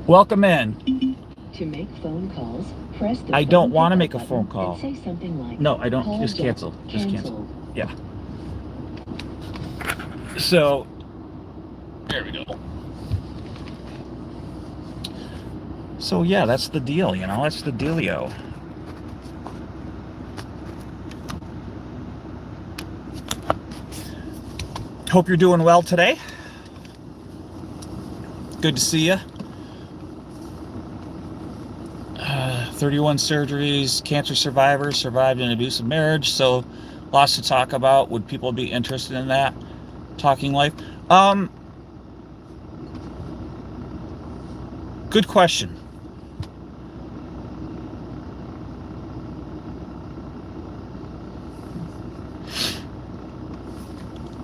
Welcome in. To make phone calls, press the I don't want to make a phone call. And say something like, no, I don't. Just cancel. Just cancel. Yeah. So, there we go. So, yeah, that's the deal, you know? That's the dealio. Hope you're doing well today. Good to see you. 31 surgeries, cancer survivors, survived an abusive marriage. So, lots to talk about. Would people be interested in that? Talking life. Good question.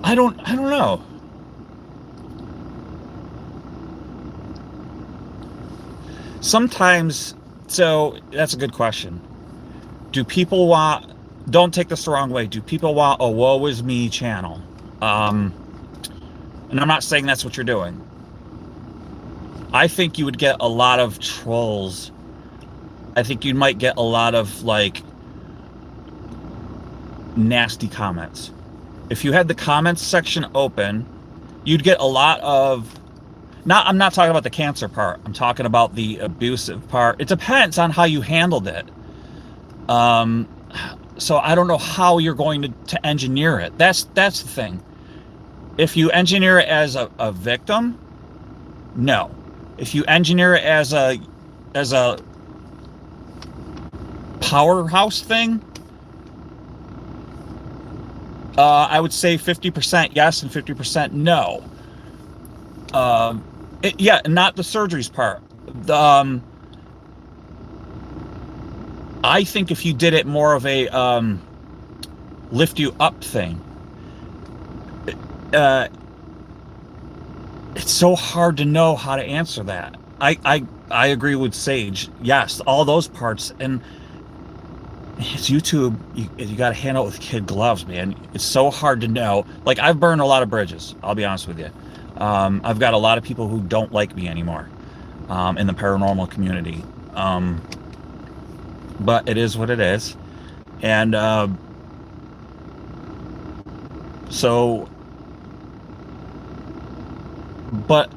I don't know. Sometimes, so that's a good question. Do people want, don't take this the wrong way, do people want a woe is me channel? And I'm not saying that's what you're doing. I think you would get a lot of trolls. I think you might get a lot of like nasty comments. If you had the comments section open, you'd get a lot of, I'm not talking about the cancer part. I'm talking about the abusive part. It depends on how you handled it. So I don't know how you're going to engineer it. That's the thing. If you engineer it as a victim, no. If you engineer it as a powerhouse thing, I would say 50% yes and 50% no. Yeah, not the surgeries part. I think if you did it more of a lift you up thing, it's so hard to know how to answer that. I agree with Sage. Yes, all those parts, and it's YouTube. You got to handle it with kid gloves, man. It's so hard to know. Like, I've burned a lot of bridges. I'll be honest with you. I've got a lot of people who don't like me anymore in the paranormal community. But it is what it is. And so, but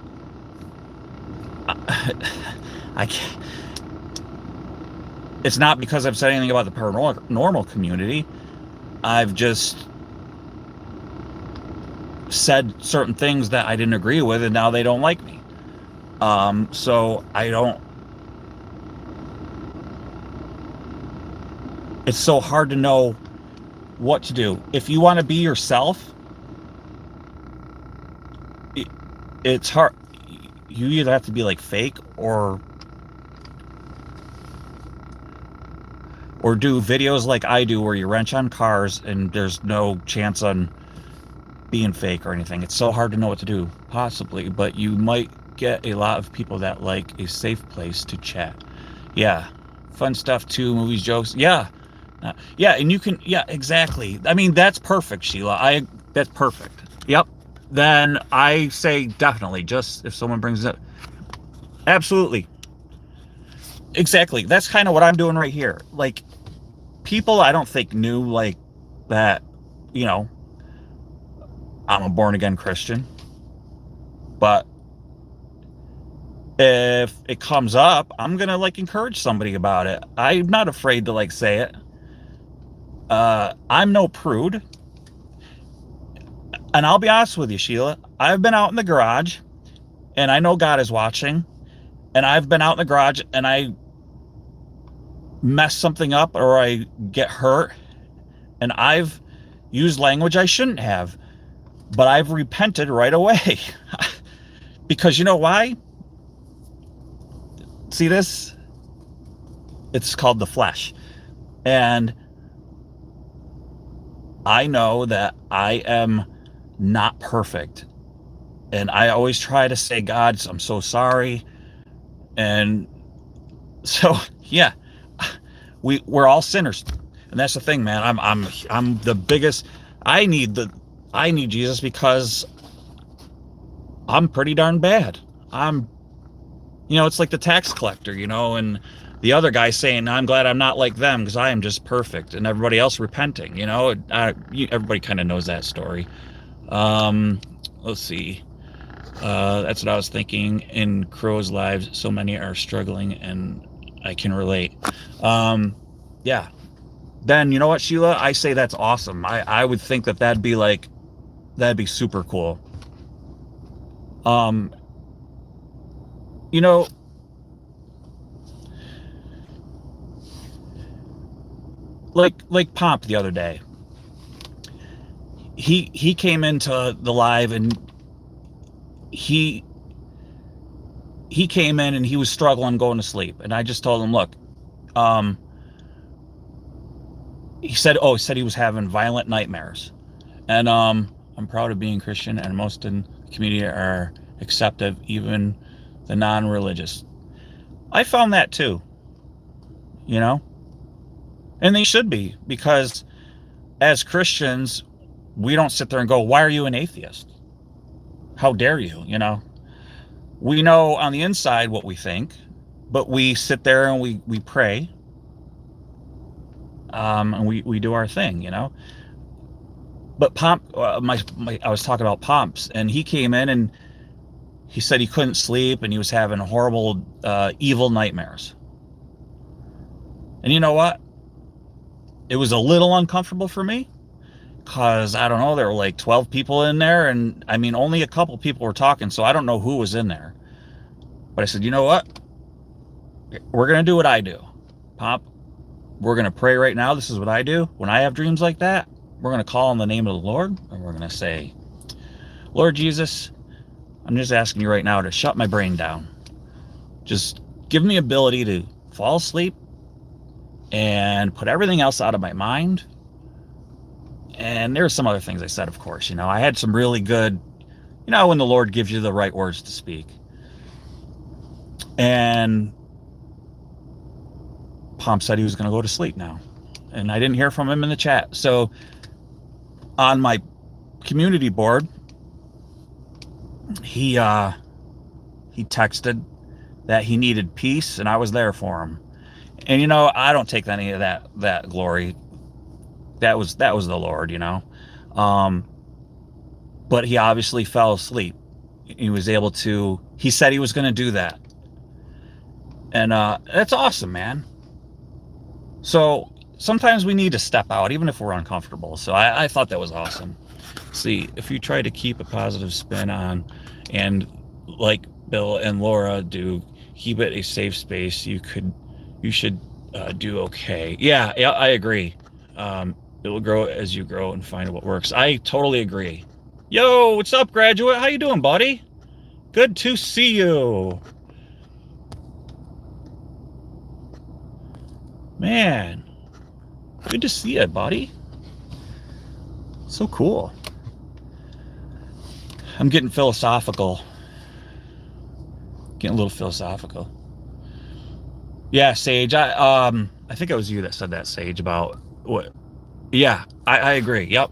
I can't. It's not because I've said anything about the paranormal community. I've just said certain things that I didn't agree with, and now they don't like me. So I don't. It's so hard to know what to do. If you want to be yourself, it's hard. You either have to be like fake or do videos like I do where you wrench on cars and there's no chance on being fake or anything. It's so hard to know what to do, possibly, but you might get a lot of people that like a safe place to chat. Yeah, fun stuff too, movies, jokes. Yeah, yeah, and you can, yeah, exactly. I mean, that's perfect, Sheila. That's perfect. Yep. Then I say definitely, just if someone brings it up. Absolutely. Exactly. That's kind of what I'm doing right here. Like, people I don't think knew like that, you know, I'm a born again Christian. But if it comes up, I'm gonna like encourage somebody about it. I'm not afraid to like say it. I'm no prude. And I'll be honest with you, Sheila, I've been out in the garage and I know God is watching, and I've been out in the garage and I mess something up or I get hurt and I've used language I shouldn't have, but I've repented right away. Because you know why? See this? It's called the flesh. And I know that I am not perfect. And I always try to say, God, I'm so sorry. And so, yeah, we're all sinners. And that's the thing, man. I'm the biggest. I need Jesus because I'm pretty darn bad. It's like the tax collector, and the other guy saying, I'm glad I'm not like them because I am just perfect, and everybody else repenting, everybody kind of knows that story. Let's see. That's what I was thinking. In Crow's lives, so many are struggling, and I can relate. Yeah. Then, you know what, Sheila? I say that's awesome. I would think that'd be super cool. Like Pomp the other day. He came into the live, and he came in and he was struggling going to sleep, and I just told him, look, he said he was having violent nightmares, and I'm proud of being Christian, and most in the community are acceptive, even the non-religious. I found that too, and they should be, because as Christians, we don't sit there and go, why are you an atheist? How dare you, We know on the inside what we think, but we sit there and we pray, and we do our thing, But Pomp, I was talking about Pomps, and he came in and he said he couldn't sleep and he was having horrible, evil nightmares. And you know what? It was a little uncomfortable for me, because I don't know, there were like 12 people in there, and I mean, only a couple people were talking, so I don't know who was in there. But I said, you know what? We're going to do what I do. Pomp, we're going to pray right now. This is what I do. When I have dreams like that, we're going to call on the name of the Lord, and we're going to say, Lord Jesus, I'm just asking you right now to shut my brain down. Just give me ability to fall asleep and put everything else out of my mind. And there's some other things I said, of course. I had some really good, when the Lord gives you the right words to speak. And Pomp said he was going to go to sleep now, and I didn't hear from him in the chat. So on my community board, he texted that he needed peace, and I was there for him. And I don't take any of that glory. That was the Lord, but he obviously fell asleep. He was able to. He said he was going to do that, and that's awesome, man. So sometimes we need to step out, even if we're uncomfortable. So I thought that was awesome. See, if you try to keep a positive spin on, and like Bill and Laura do, keep it a safe space, you should do okay. Yeah, I agree. It will grow as you grow and find what works. I totally agree. Yo, what's up, graduate? How you doing, buddy? Good to see you. Man, good to see you, buddy. So cool. I'm getting philosophical. Getting a little philosophical. Yeah, Sage. I think it was you that said that, Sage, about what. Yeah, I agree. Yep.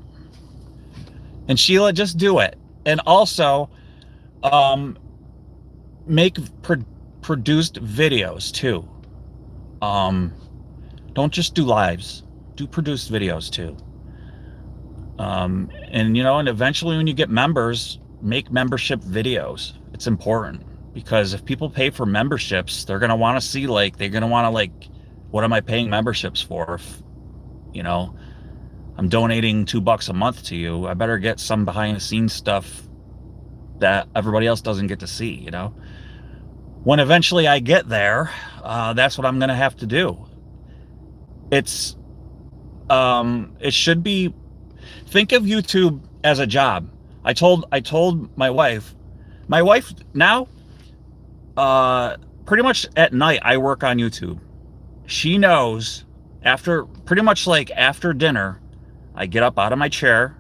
And Sheila, just do it. And also, make produced videos too. Don't just do lives. Do produced videos too. And and eventually when you get members, make membership videos. It's important, because if people pay for memberships, they're gonna want to see, they're gonna want to, what am I paying memberships for? If, I'm donating $2 a month to you, I better get some behind the scenes stuff that everybody else doesn't get to see, When eventually I get there, that's what I'm going to have to do. It should be, think of YouTube as a job. I told my wife now, pretty much at night, I work on YouTube. she knows after, pretty much like after dinner, I get up out of my chair,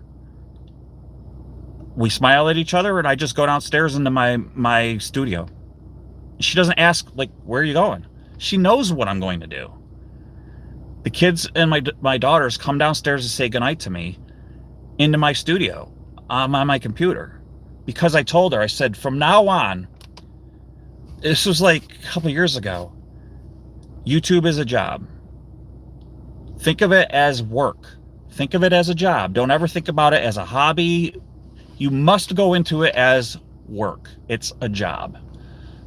we smile at each other, and I just go downstairs into my studio. She doesn't ask, like, where are you going? She knows what I'm going to do. The kids and my daughters come downstairs to say goodnight to me into my studio. I'm on my computer. Because I told her, I said, from now on, this was like a couple years ago, YouTube is a job. Think of it as work. Think of it as a job. Don't ever think about it as a hobby. You must go into it as work. It's a job.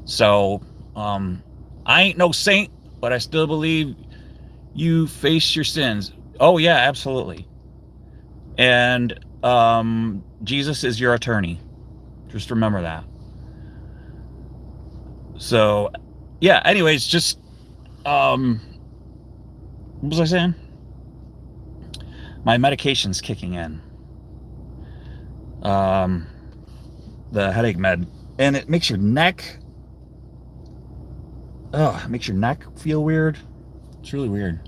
So, I ain't no saint, but I still believe you face your sins. Oh yeah, absolutely. And Jesus is your attorney. Just remember that. So, yeah, anyways, just what was I saying? My medication's kicking in. The headache med, and it makes your neck it makes your neck feel weird. It's really weird.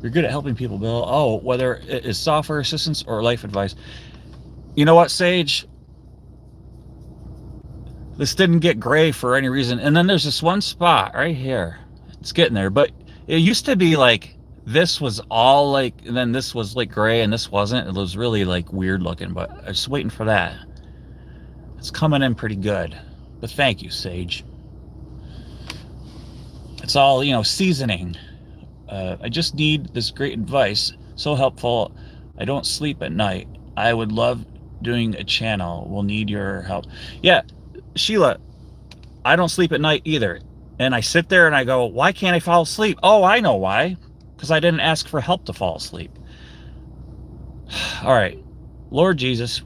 You're good at helping people, Bill. Oh, whether it is software assistance or life advice. You know what, Sage? This didn't get gray for any reason. And then there's this one spot right here. It's getting there. But it used to be like this was all like, and then this was like gray and this wasn't. It was really like weird looking, but I was waiting for that. It's coming in pretty good. But thank you, Sage. It's all, you know, seasoning. I just need this great advice. So helpful. I don't sleep at night. I would love doing a channel. We'll need your help. Yeah, Sheila, I don't sleep at night either. And I sit there and I go, why can't I fall asleep? Oh, I know why. Because I didn't ask for help to fall asleep. All right. Lord Jesus,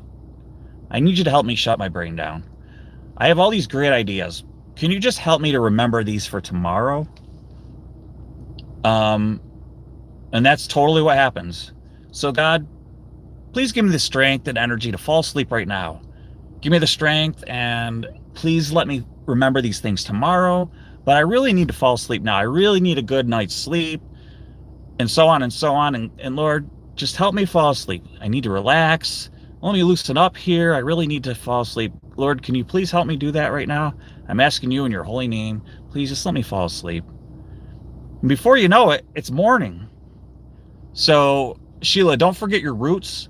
I need you to help me shut my brain down. I have all these great ideas. Can you just help me to remember these for tomorrow? And that's totally what happens. So God, please give me the strength and energy to fall asleep right now. Give me the strength, and please let me remember these things tomorrow. But I really need to fall asleep now. I really need a good night's sleep, and so on and so on. And Lord, just help me fall asleep. I need to relax. Let me loosen up here. I really need to fall asleep. Lord, can you please help me do that right now? I'm asking you in your holy name. Please just let me fall asleep. And before you know it, it's morning. So, Sheila, don't forget your roots,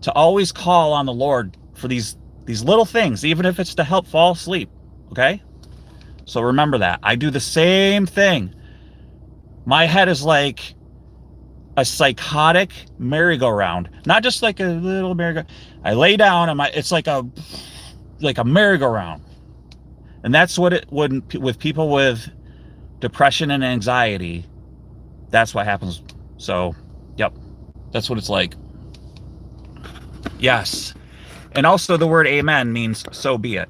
to always call on the Lord for these little things, even if it's to help fall asleep, okay? So remember that. I do the same thing. My head is like a psychotic merry-go-round. Not just like a little merry-go-round. I lay down and it's like a merry-go-round. And that's what it would, with people with depression and anxiety, that's what happens. So, yep, that's what it's like. Yes. And also the word amen means so be it.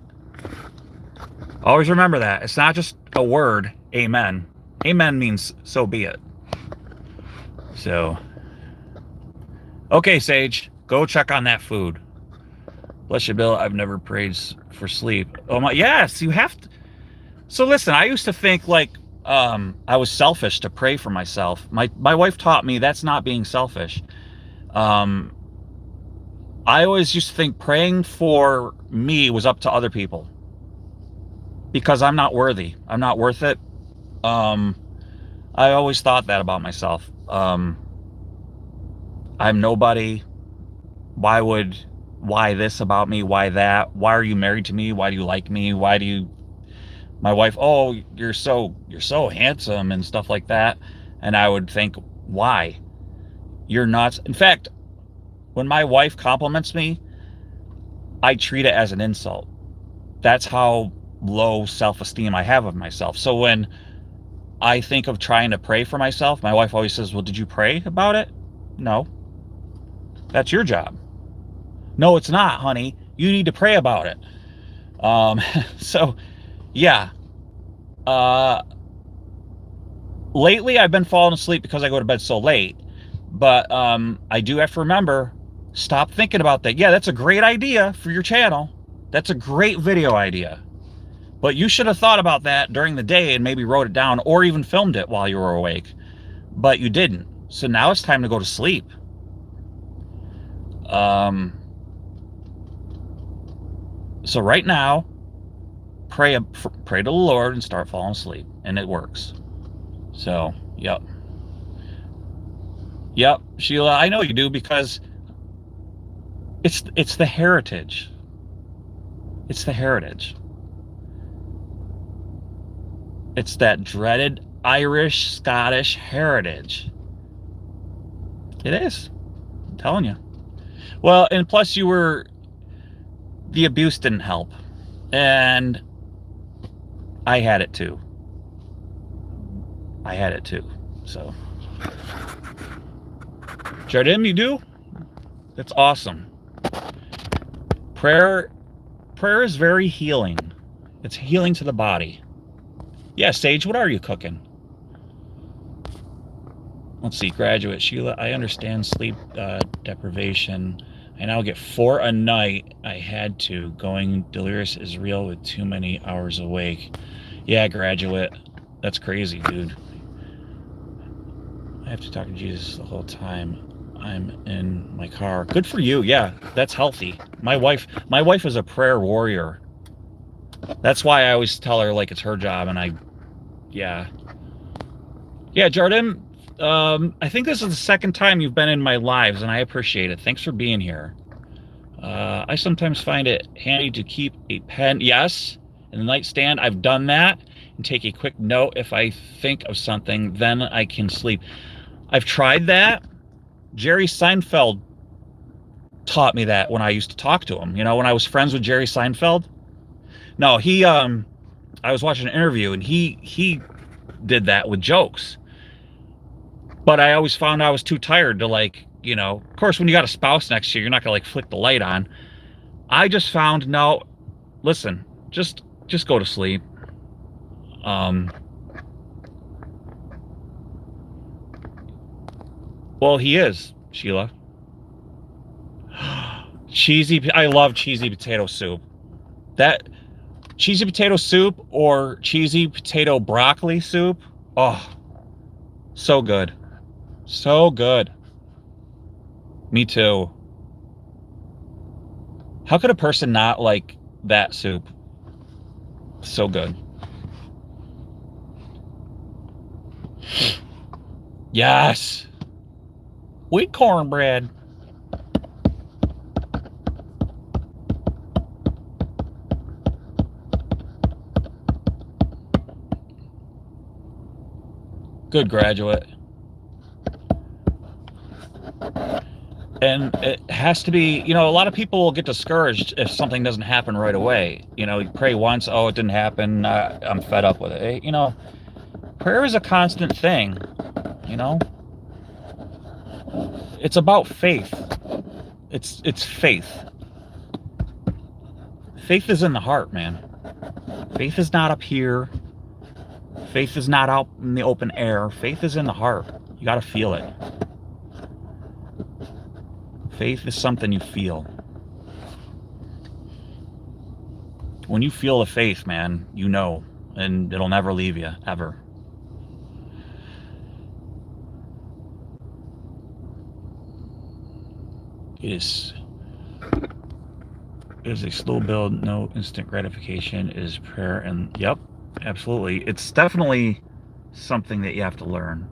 Always remember that. It's not just a word, amen. Amen means so be it. So, okay, Sage, go check on that food. Bless you, Bill. I've never prayed for sleep. Oh my, yes, you have to. So listen, I used to think like I was selfish to pray for myself. My wife taught me that's not being selfish. I always used to think praying for me was up to other people because I'm not worthy. I'm not worth it. I always thought that about myself. I'm nobody. Why this about me? Why that? Why are you married to me? Why do you like me? Why do you, my wife, oh, you're so handsome and stuff like that. And I would think, why? You're nuts. In fact, when my wife compliments me, I treat it as an insult. That's how low self-esteem I have of myself. So when I think of trying to pray for myself, my wife always says, well, did you pray about it? No. That's your job. No, it's not, honey. You need to pray about it. So, yeah. Lately, I've been falling asleep because I go to bed so late. But I do have to remember, stop thinking about that. Yeah, that's a great idea for your channel. That's a great video idea. But you should have thought about that during the day and maybe wrote it down or even filmed it while you were awake. but you didn't. So now it's time to go to sleep. So right now, pray to the Lord and start falling asleep, and it works. So, yep, Sheila, I know you do, because it's the heritage. It's the heritage. It's that dreaded Irish, Scottish heritage. It is. I'm telling you. Well, and plus the abuse didn't help. And I had it too. So. Jardim, you do? That's awesome. Prayer is very healing. It's healing to the body. Yeah, Sage, what are you cooking? Let's see, graduate Sheila, I understand sleep deprivation. I now get 4 a night. I had to. Going delirious is real with too many hours awake. Yeah, graduate. That's crazy, dude. I have to talk to Jesus the whole time I'm in my car. Good for you. Yeah, that's healthy. My wife is a prayer warrior. That's why I always tell her like it's her job, and yeah, Jordan. I think this is the second time you've been in my lives, and I appreciate it. Thanks for being here. I sometimes find it handy to keep a pen, yes, in the nightstand. I've done that, and take a quick note if I think of something, then I can sleep. I've tried that. Jerry Seinfeld taught me that when I used to talk to him. You know, when I was friends with Jerry Seinfeld. No, I was watching an interview, and he did that with jokes. But I always found I was too tired to, like, you know, of course, when you got a spouse next to you, you're not gonna like flick the light on. I just found, no, listen, just go to sleep. Well, he is, Sheila. I love cheesy potato soup. That cheesy potato soup or cheesy potato broccoli soup. Oh, so good. So good. Me too. How could a person not like that soup? So good. Yes. Wheat cornbread. Good, graduate. And it has to be, you know, a lot of people will get discouraged if something doesn't happen right away. You know, you pray once, oh, it didn't happen, I'm fed up with it. You know, prayer is a constant thing, you know. It's about faith. It's faith. Faith is in the heart, man. Faith is not up here. Faith is not out in the open air. Faith is in the heart. You got to feel it. Faith is something you feel. When you feel the faith, man, you know, and it'll never leave you, ever. It is a slow build, no instant gratification, is prayer. And yep, absolutely. It's definitely something that you have to learn.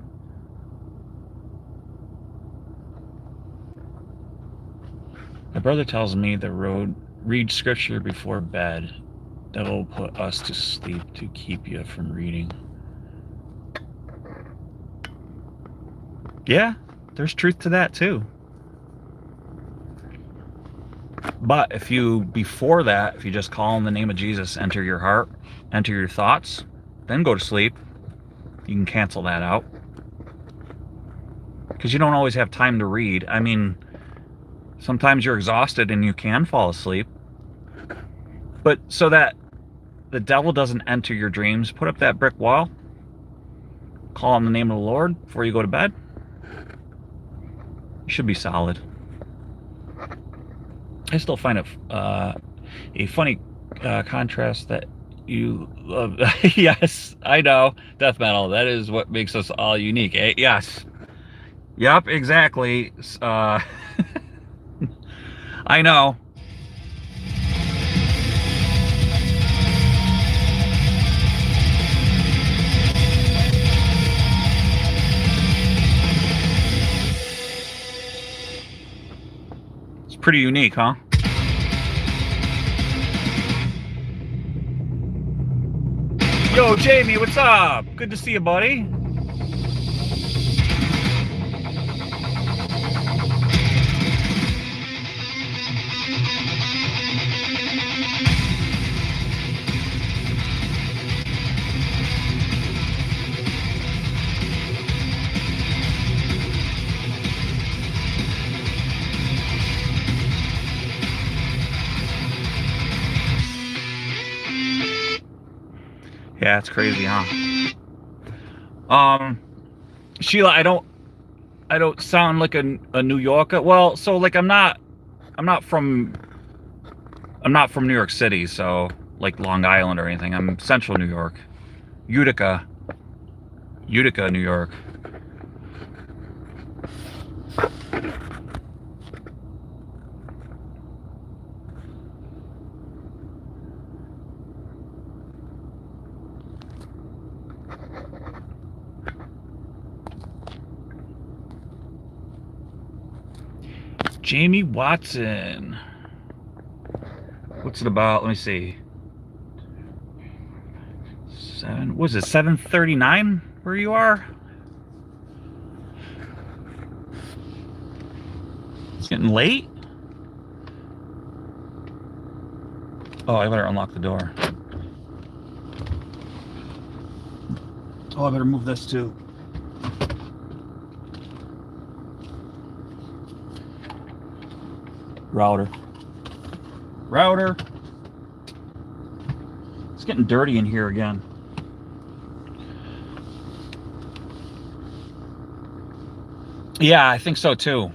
My brother tells me read scripture before bed. That will put us to sleep to keep you from reading. Yeah, there's truth to that too. But if you just call in the name of Jesus, enter your heart, enter your thoughts, then go to sleep, you can cancel that out. Because you don't always have time to read. I mean, sometimes you're exhausted and you can fall asleep. But so that the devil doesn't enter your dreams, put up that brick wall, call on the name of the Lord before you go to bed. You should be solid. I still find it a funny contrast that You love, yes, I know. Death metal. That is what makes us all unique. Yes. Yep, exactly. I know. It's pretty unique, huh? Yo, Jamie, what's up? Good to see you, buddy. Yeah, it's crazy, huh? Sheila, I don't sound like a New Yorker. Well, so like I'm not from New York City, so like Long Island or anything. I'm Central New York, Utica, New York. Jamie Watson. What's it about? Let me see. Was it 7:39 where you are? It's getting late. Oh, I better unlock the door. Oh, I better move this too. Router. It's getting dirty in here again. Yeah, I think so too.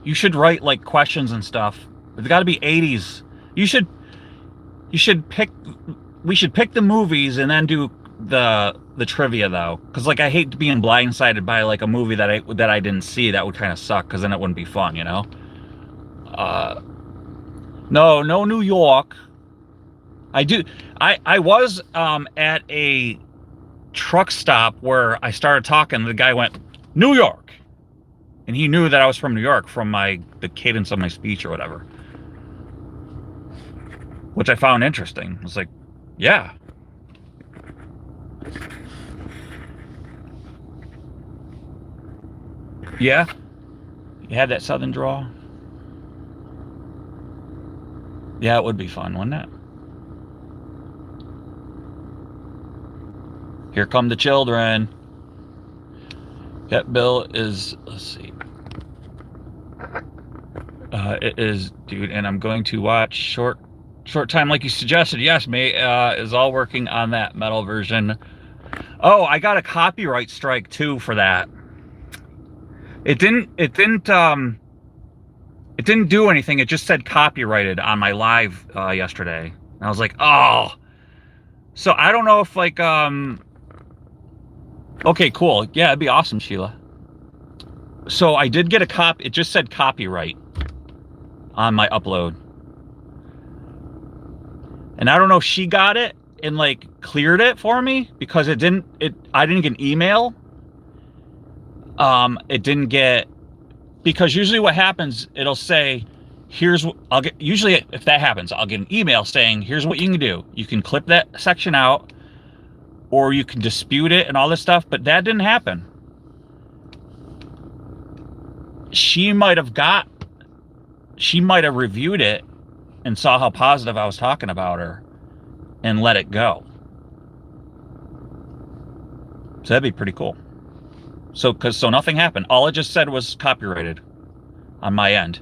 You should write like questions and stuff. It's got to be 80s. You should pick. We should pick the movies and then do the trivia though, because like I hate being blindsided by like a movie that I didn't see. That would kind of suck because then it wouldn't be fun, you know. No New York. I was at a truck stop where I started talking. The guy went, New York, and he knew that I was from New York from the cadence of my speech or whatever, which I found interesting. I was like, yeah. Yeah, you had that southern drawl. Yeah, it would be fun, wouldn't it? Here come the children. Yep, Bill is, let's see. It is, dude, and I'm going to watch short time like you suggested. Yes, mate, is all working on that metal version. Oh, I got a copyright strike too for that. It didn't do anything. It just said copyrighted on my live yesterday. And I was like, oh. So I don't know if like okay, cool. Yeah, it'd be awesome, Sheila. So I did get a it just said copyright on my upload. And I don't know if she got it and like cleared it for me because I didn't get an email. It didn't get, because usually what happens, it'll say, here's what I'll get. Usually if that happens, I'll get an email saying, here's what you can do. You can clip that section out or you can dispute it and all this stuff, but that didn't happen. She might have reviewed it and saw how positive I was talking about her and let it go. So that'd be pretty cool. So nothing happened. All it just said was copyrighted on my end.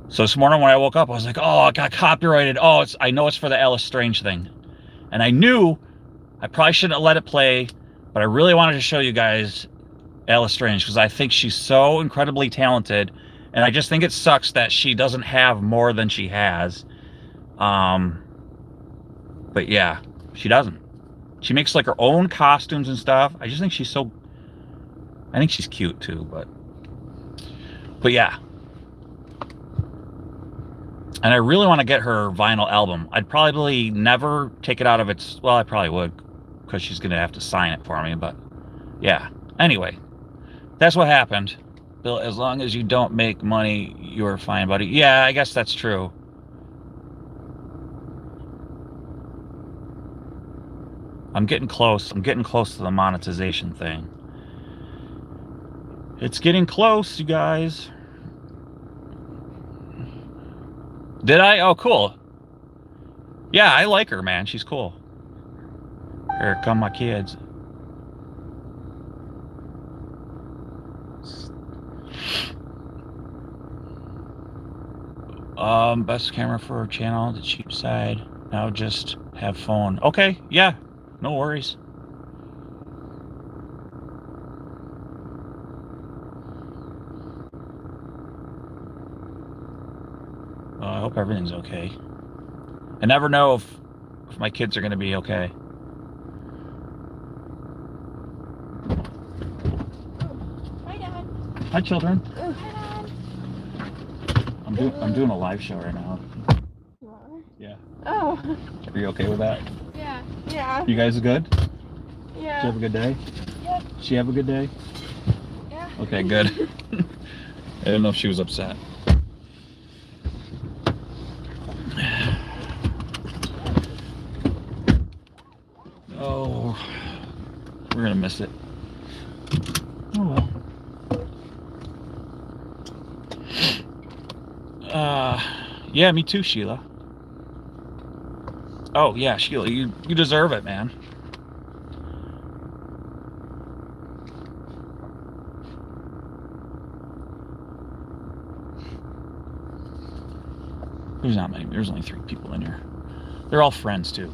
So this morning when I woke up, I was like, oh, it got copyrighted. Oh, I know it's for the Alice Strange thing. And I knew I probably shouldn't have let it play, but I really wanted to show you guys Alice Strange because I think she's so incredibly talented. And I just think it sucks that she doesn't have more than she has. But yeah, she doesn't. She makes like her own costumes and stuff. I just think she's so. I think she's cute too, but yeah. And I really want to get her vinyl album. I'd probably never take it out of its. Well, I probably would, because she's gonna have to sign it for me. But yeah. Anyway, that's what happened. Bill, as long as you don't make money, you're fine, buddy. Yeah, I guess that's true. I'm getting close. I'm getting close to the monetization thing. It's getting close, you guys. Did I? Oh, cool. Yeah, I like her, man. She's cool. Here come my kids. Best camera for channel, the cheap side. Now just have phone. Okay, yeah, no worries. I hope everything's okay. I never know if my kids are gonna be okay. Hi, Dad. Hi, children. Oh, hi, Dad. I'm doing a live show right now. You are? Yeah. Oh, Are you okay with that? yeah. Yeah. You guys good? Did you Yeah. have a good day? Yep. She have a good day? Yeah. Okay, good. I didn't know if she was upset. Oh, we're gonna miss it. Oh well. Yeah, me too, Sheila. Oh yeah, Sheila, you deserve it, man. There's not many. There's only 3 people in here. They're all friends too.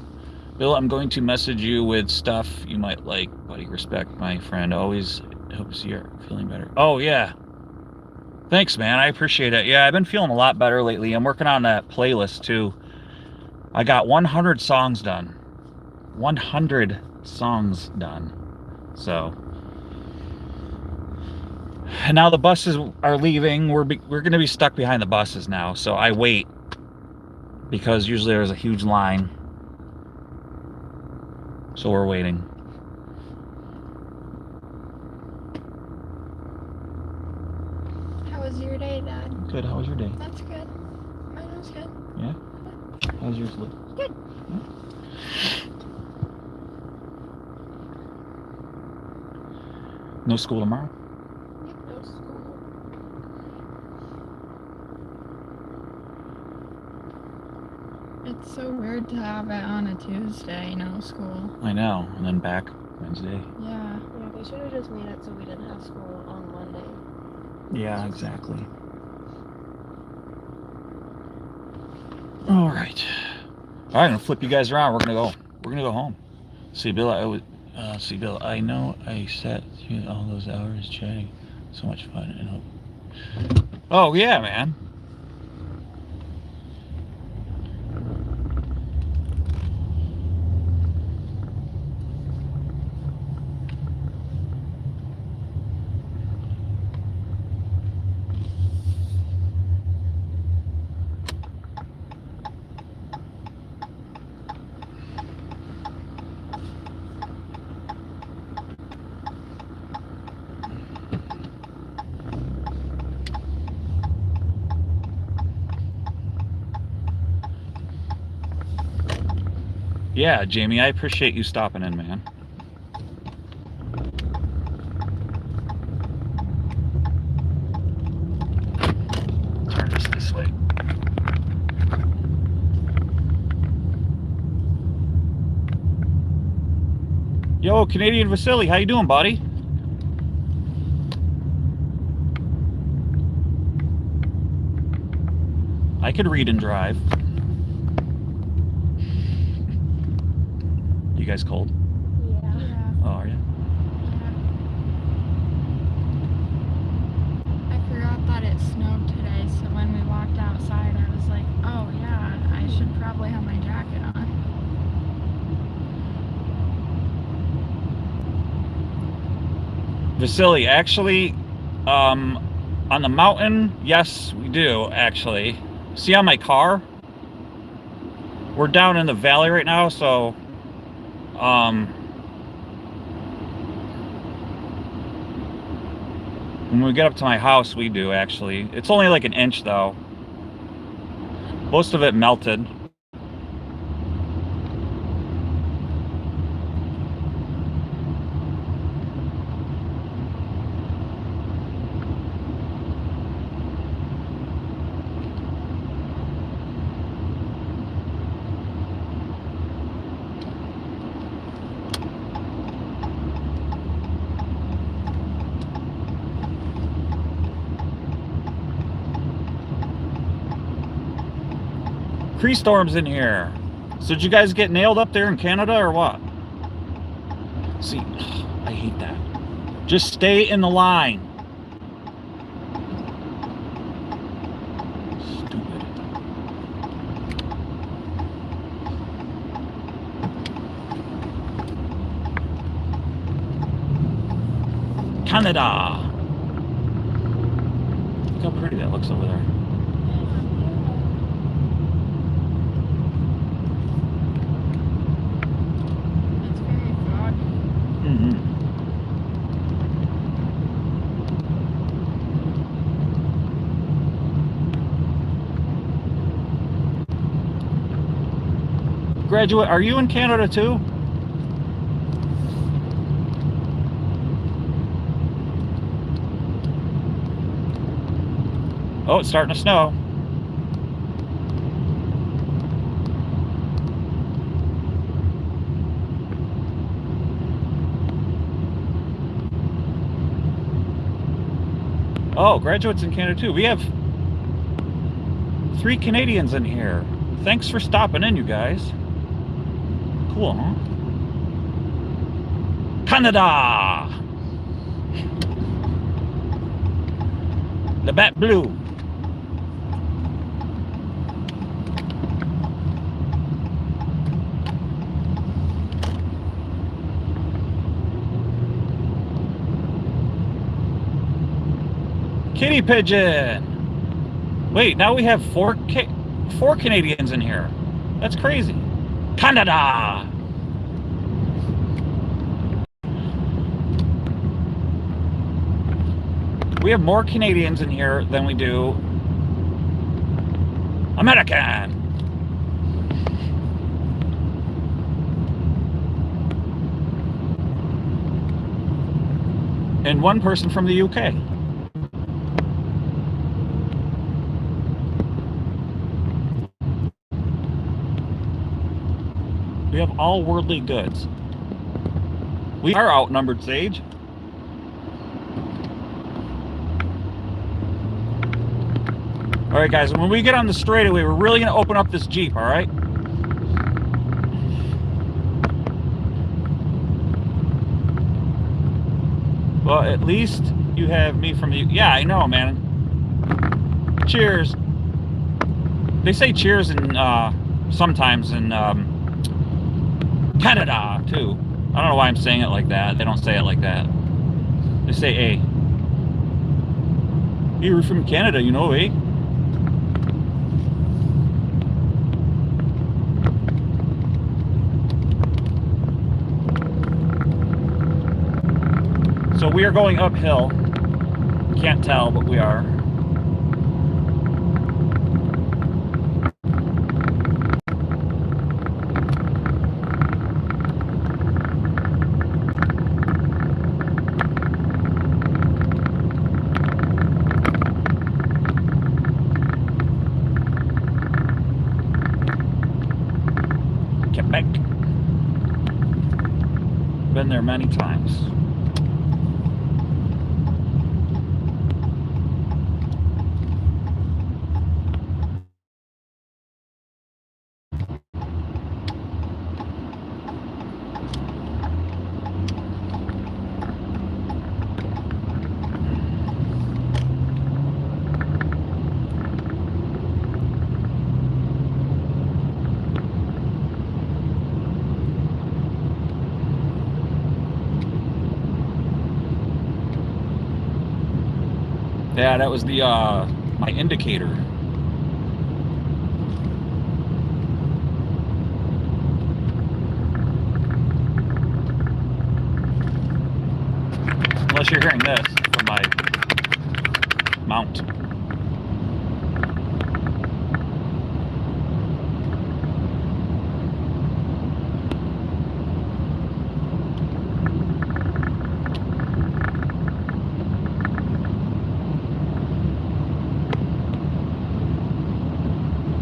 Bill, I'm going to message you with stuff you might like, buddy. Respect, my friend. Always hope to see you're feeling better. Oh yeah. Thanks, man. I appreciate it. Yeah, I've been feeling a lot better lately. I'm working on that playlist too. I got 100 songs done. 100 songs done. So, and now the buses are leaving. We're going to be stuck behind the buses now. So I wait, because usually there's a huge line. So we're waiting. How was your day, Dad? Good. How was your day? That's good. Mine was good. Yeah? How's yours look? Good. Yeah? No school tomorrow? No school. It's so weird to have it on a Tuesday, no school. I know. And then back Wednesday. Yeah. Yeah, they should have just made it so we didn't have school on Monday. Yeah, exactly. All right. All right, I'm gonna flip you guys around. We're gonna go home. See, Bill, I know I sat through all those hours chatting. So much fun and hope. Oh yeah, man. Yeah, Jamie, I appreciate you stopping in, man. Turn this way. Yo, Canadian Vasily, how you doing, buddy? I could read and drive. You guys cold? Yeah. Oh, are you? I forgot that it snowed today, so when we walked outside, I was like, oh yeah, I should probably have my jacket on. Vasily, actually, on the mountain, yes, we do, actually. See on my car? We're down in the valley right now, so, when we get up to my house, we do, actually. It's only like an inch, though. Most of it melted. Tree storms in here. So did you guys get nailed up there in Canada or what? See, I hate that. Just stay in the line. Stupid. Canada. Look how pretty that looks over there. It's very foggy. Mm-hmm. Graduate, are you in Canada too? Oh, it's starting to snow. Oh, graduates in Canada too. We have 3 Canadians in here. Thanks for stopping in, you guys. Cool, huh? Canada! The Bat Blue. Kitty pigeon. Wait, now we have 4 Canadians in here. That's crazy. Canada. We have more Canadians in here than we do American. And 1 person from the UK. We have all worldly goods. We are outnumbered, Sage. All right, guys, when we get on the straightaway, we're really going to open up this Jeep, all right? Well, at least you have me from the... Yeah, I know, man. Cheers. They say cheers in, sometimes in, Canada, too. I don't know why I'm saying it like that. They don't say it like that. They say A. You're from Canada, you know, eh? So we are going uphill. Can't tell, but we are. Quebec. Been there many times. Yeah, that was the my indicator. Unless you're hearing this from my mount.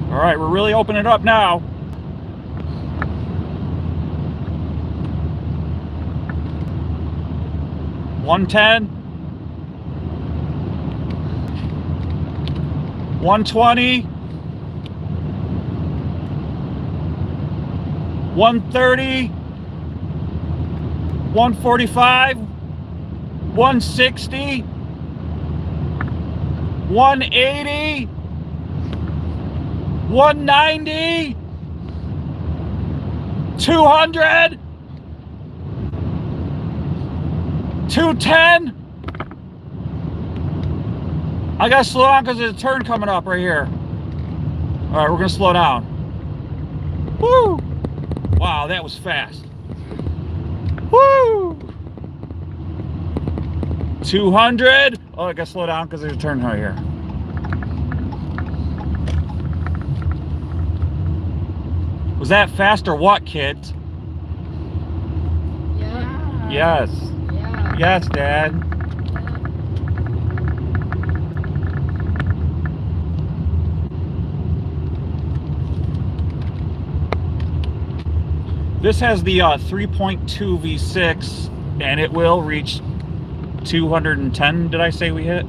All right, we're really opening it up now. $110, $120, $130, $145, $160, $180, $190, $200, $210. I gotta slow down because there's a turn coming up right here. All right, we're gonna slow down. Woo! Wow, that was fast. Woo! 200. Oh, I gotta slow down because there's a turn right here. Was that fast or what, kids? Yeah. Yes. Yeah. Yes, Dad. This has the 3.2 V6, and it will reach 210. Did I say we hit?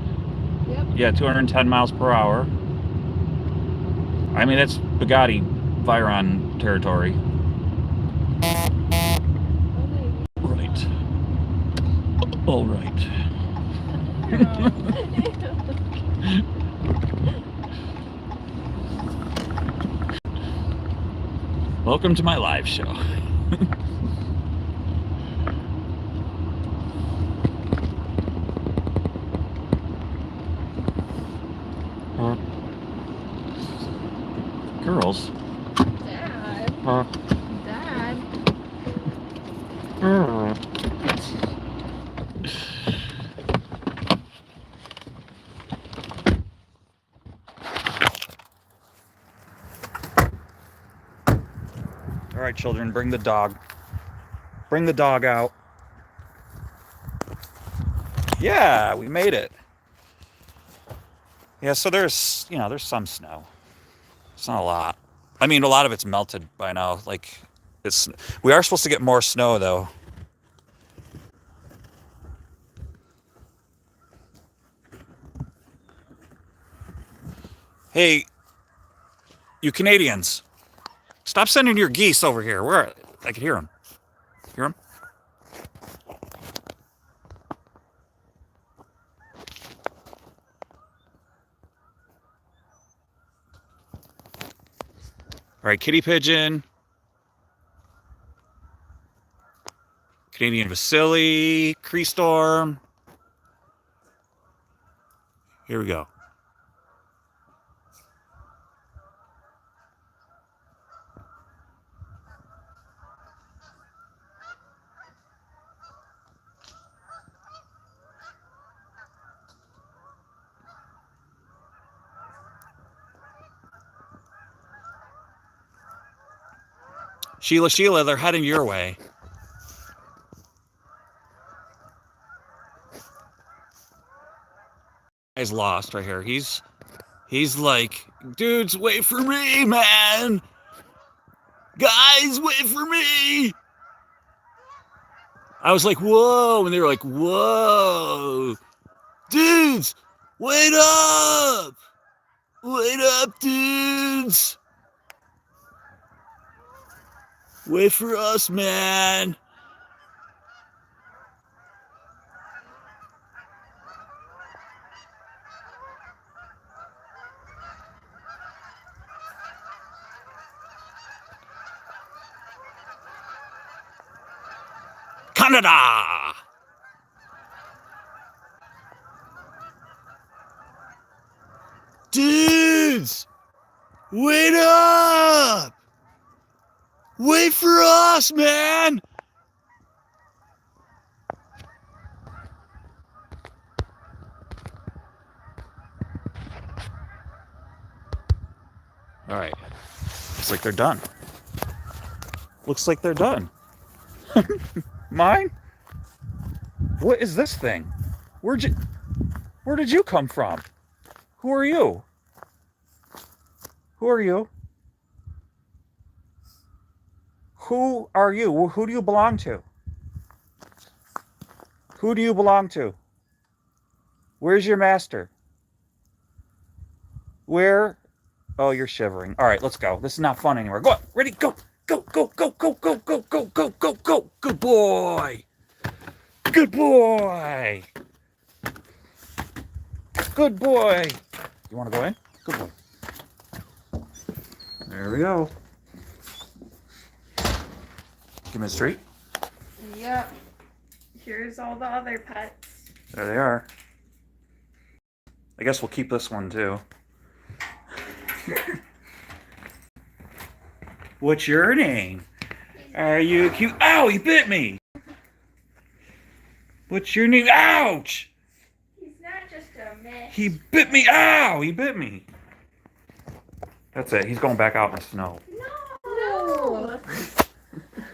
Yep. Yeah, 210 miles per hour. I mean, that's Bugatti Veyron territory. Right. All right. Welcome to my live show. Girls. Dad. Dad. All right, children, bring the dog. Bring the dog out. Yeah, we made it. Yeah, so there's, there's some snow. It's not a lot. I mean, a lot of it's melted by now. Like, we are supposed to get more snow, though. Hey, you Canadians, stop sending your geese over here. Where? I can hear them. Hear them? All right, kitty pigeon. Canadian Vasily, Cree Storm. Here we go. Sheila, they're heading your way. Guy's lost right here. He's like, dudes, wait for me, man. Guys, wait for me. I was like, whoa, and they were like, whoa. Dudes, wait up. Wait up, dudes. Wait for us, man. Canada. Wait up! Wait for us, man! All right. Looks like they're done. Looks like they're done. Mine? What is this thing? Where did you come from? Who are you? Who are you? Who are you? Who do you belong to? Who do you belong to? Where's your master? Where? Oh, you're shivering. All right, let's go. This is not fun anymore. Go on. Ready? Go. Go, go, go, go, go, go, go, go, go, go. Good boy. Good boy. Good boy. You want to go in? Good boy. There we go. Give me a treat. Yep. Here's all the other pets. There they are. I guess we'll keep this one too. What's your name? Are you cute? Ow, he bit me. What's your name? Ouch! He's not just a mess. He bit me. Ow, he bit me. That's it. He's going back out in the snow. No.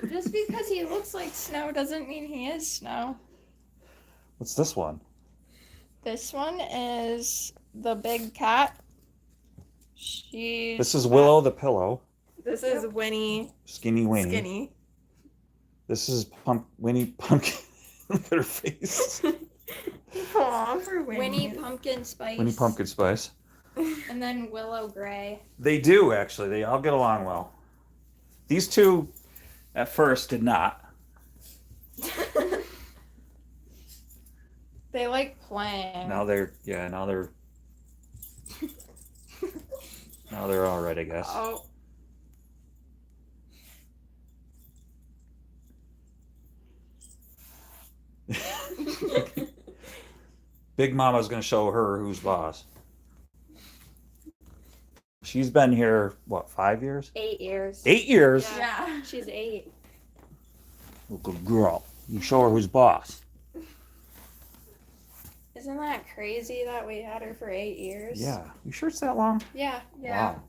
Just because he looks like snow doesn't mean he is snow. What's this one? This one is the big cat. She's This is Willow the pillow. This is Winnie. Skinny Winnie. Skinny. This is Winnie Pumpkin. Look at her face. Aw, for Winnie Pumpkin Spice. Winnie Pumpkin Spice. And then Willow Gray. They do, actually. They all get along well. These two, at first, did not. They like playing. Now they're all right, I guess. Oh. Big Mama's going to show her who's boss. She's been here, what, 5 years? 8 years. 8 years? Yeah. She's 8. Oh, good girl. You show her who's boss. Isn't that crazy that we had her for 8 years? Yeah. You sure it's that long? Yeah. Wow.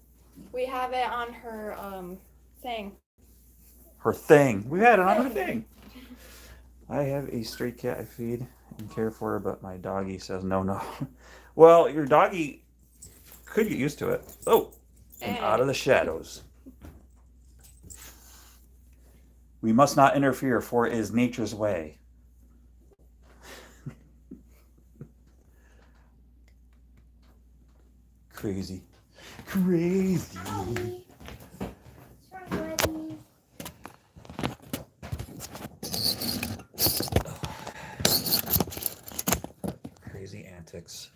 We have it on her thing. Her thing. We had it on her thing. I have a stray cat I feed and care for, but my doggy says no. Well, your doggy could get used to it. Oh, and out of the shadows. We must not interfere, for it is nature's way. Crazy. Crazy. Crazy antics.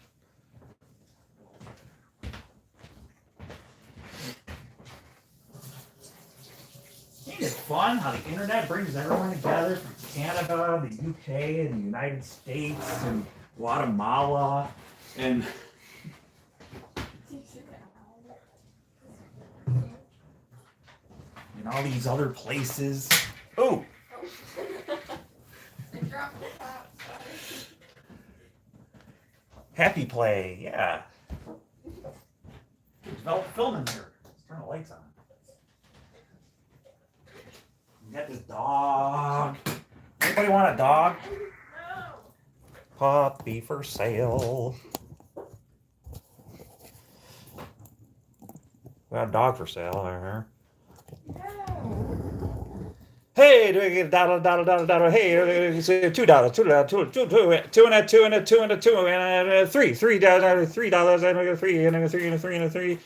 Ain't it fun how the internet brings everyone together from Canada, the UK, and the United States, and Guatemala, and all these other places. Oh! I dropped the top. Happy play, yeah. Develop film in here. Let's turn the lights on. We got this dog. Anybody want a dog? No. Puppy for sale. We got a dog for sale here. Hey, do we get $1? Hey, $2, $2, $2 and a $2 and a $2 and a $2 and a $3, $3 and a 3 and a 3 and a 3 and a 3.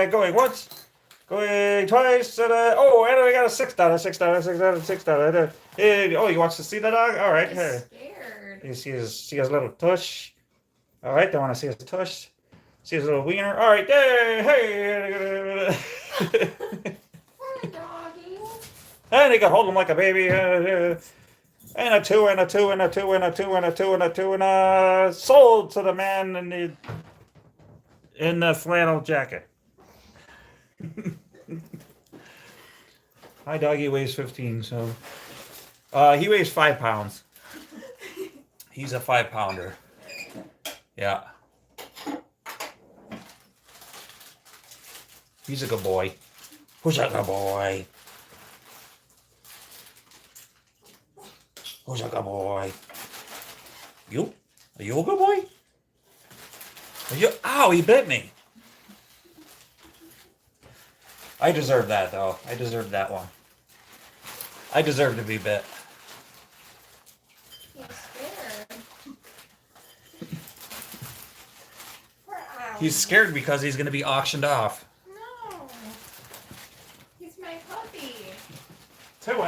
Going once, going twice, and and we got a $6, $6. Oh, you want to see the dog? All right, here. Scared. You see his little tush. All right, they want to see his tush. See his little wiener. All right, hey. And he could hold him like a baby. And a 2 and a 2 and a 2 and a 2 and a 2 and a 2 and sold to the man in the flannel jacket. My doggy weighs 15, so he weighs 5 pounds. He's a 5-pounder. Yeah. He's a good boy. Who's a good boy? Who's a good boy? You? Are you a good boy? Are you? Ow, he bit me. I deserve that, though. I deserve that one. I deserve to be bit. He's scared. Poor Owl. He's scared because he's going to be auctioned off. No. He's my puppy. Two.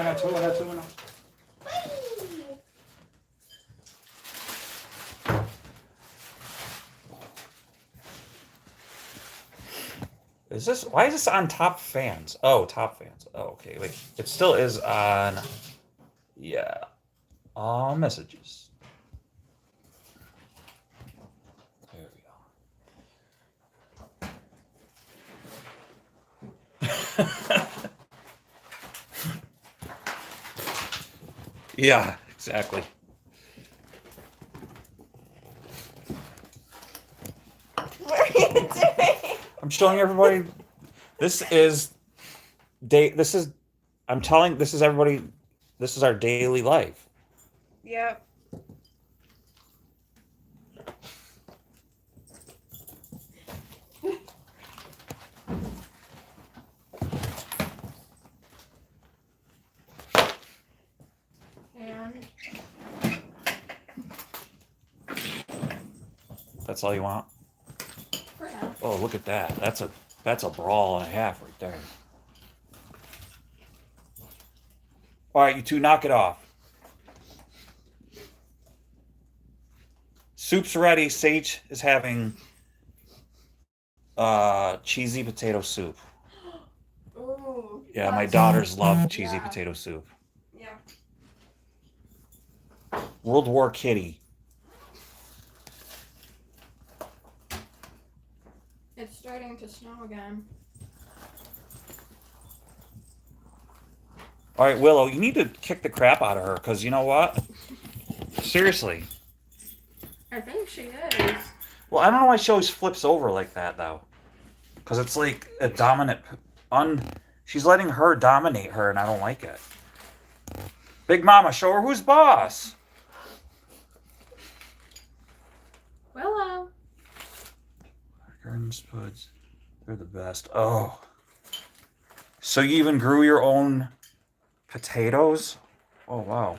Is this, why is this on top fans? Oh, top fans. Oh, okay, wait. It still is on, yeah, all messages. There we go. Yeah, exactly. What are you doing? I'm showing everybody. This is I'm telling. This is everybody. This is our daily life. Yep. And That's all you want. for now. Oh, look at that. That's a brawl and a half right there. All right, you two, knock it off. Soup's ready. Sage is having cheesy potato soup. Ooh. Yeah, my that's- daughters love cheesy Yeah. potato soup. Yeah. World War Kitty. It's starting to snow again. All right, Willow, you need to kick the crap out of her, because you know what? Seriously. I think she is. Well, I don't know why she always flips over like that, though. Because it's like a dominant... She's letting her dominate her, and I don't like it. Big Mama, show her who's boss. Willow. Gardens Puds. They're the best. Oh. So you even grew your own potatoes? Oh, wow.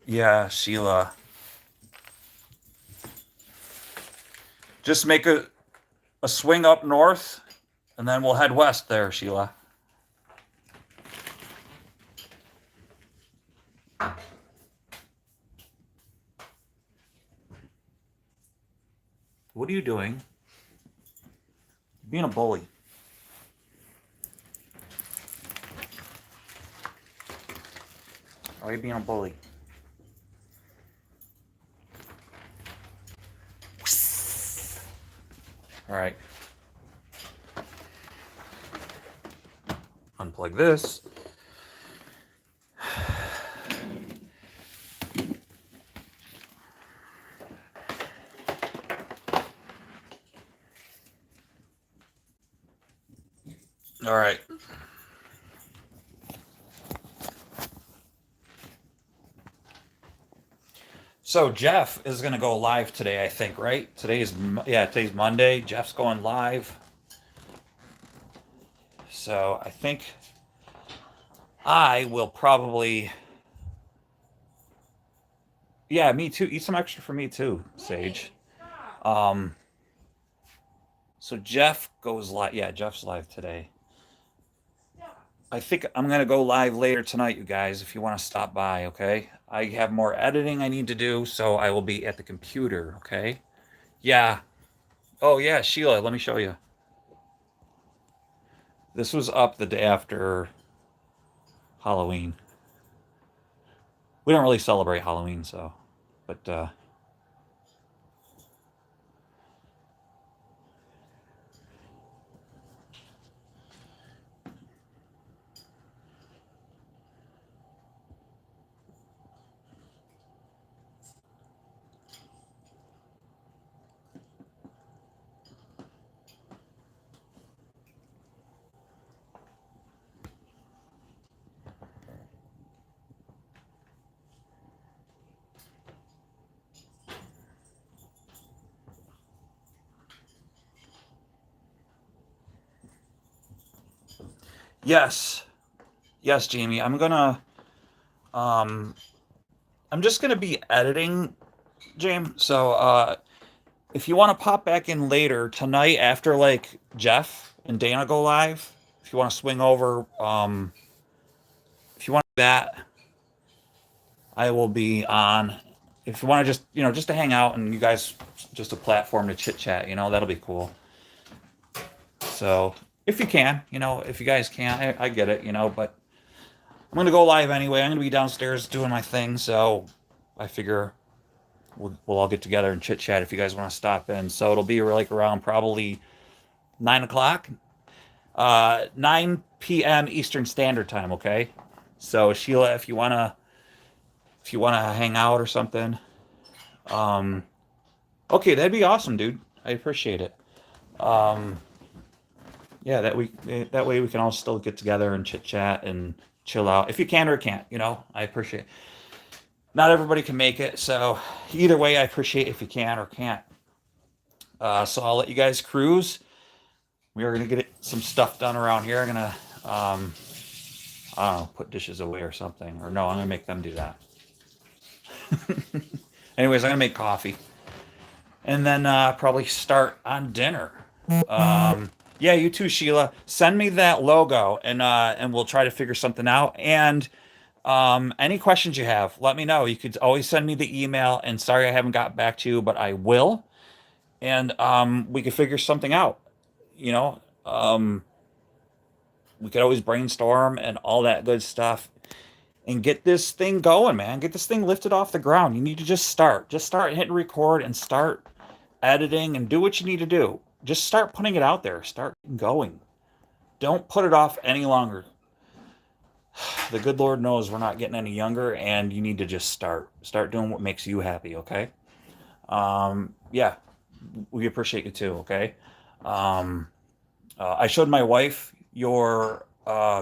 Yeah, Sheila. Just make a swing up north, and then we'll head west there, Sheila. What are you doing? You're being a bully. Why are you being a bully? All right. Unplug this. All right. So Jeff is going to go live today, I think, right? Today's Monday. Jeff's going live. So I think I will probably... Yeah, me too. Eat some extra for me too, Sage. So Jeff goes live. Yeah, Jeff's live today. I think I'm going to go live later tonight, you guys, if you want to stop by, okay? I have more editing I need to do, so I will be at the computer, okay? Yeah. Oh, yeah, Sheila, let me show you. This was up the day after Halloween. We don't really celebrate Halloween, so... But, Yes. Yes, Jamie. I'm just gonna be editing, James. So if you want to pop back in later tonight after like Jeff and Dana go live, if you want to swing over, if you want that, I will be on. If you want to just, just to hang out and you guys, just a platform to chit chat, that'll be cool. So if you can, if you guys can, I get it, but I'm going to go live anyway. I'm going to be downstairs doing my thing. So I figure we'll all get together and chit chat if you guys want to stop in. So it'll be like around probably 9 o'clock, 9 p.m. Eastern Standard Time. Okay. So Sheila, if you want to hang out or something, okay, that'd be awesome, dude. I appreciate it. Yeah, that way we can all still get together and chit chat and chill out if you can or can't. I appreciate it. Not everybody can make it, so either way, I appreciate if you can or can't. So I'll let you guys cruise. We are gonna get some stuff done around here. I'm gonna, I don't know, put dishes away or something. Or no, I'm gonna make them do that. Anyways, I'm gonna make coffee, and then probably start on dinner. Yeah, you too, Sheila. Send me that logo, and we'll try to figure something out. And any questions you have, let me know. You could always send me the email. And sorry I haven't got back to you, but I will. And we could figure something out. We could always brainstorm and all that good stuff, and get this thing going, man. Get this thing lifted off the ground. You need to just start. Just start hitting record and start editing and do what you need to do. Just start putting it out there. Start going. Don't put it off any longer. The good Lord knows we're not getting any younger, and you need to just start. Start doing what makes you happy, okay? Yeah, we appreciate you too, okay? I showed my wife your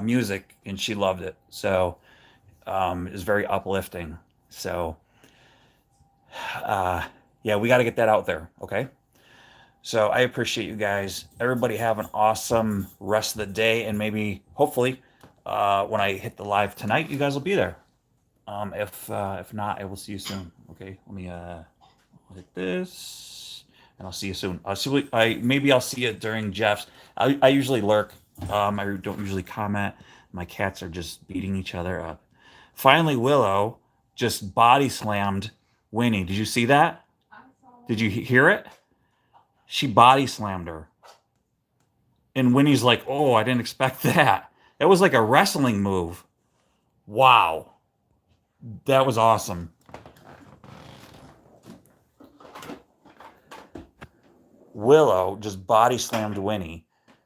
music, and she loved it. So it was very uplifting. So yeah, we got to get that out there, okay? So I appreciate you guys. Everybody have an awesome rest of the day, and maybe, hopefully, when I hit the live tonight, you guys will be there. If not, I will see you soon. Okay, let me hit this, and I'll see you soon. Maybe I'll see you during Jeff's. I usually lurk. I don't usually comment. My cats are just beating each other up. Finally, Willow just body slammed Winnie. Did you see that? Did you hear it? She body slammed her. And Winnie's like, oh, I didn't expect that. That was like a wrestling move. Wow. That was awesome. Willow just body slammed Winnie.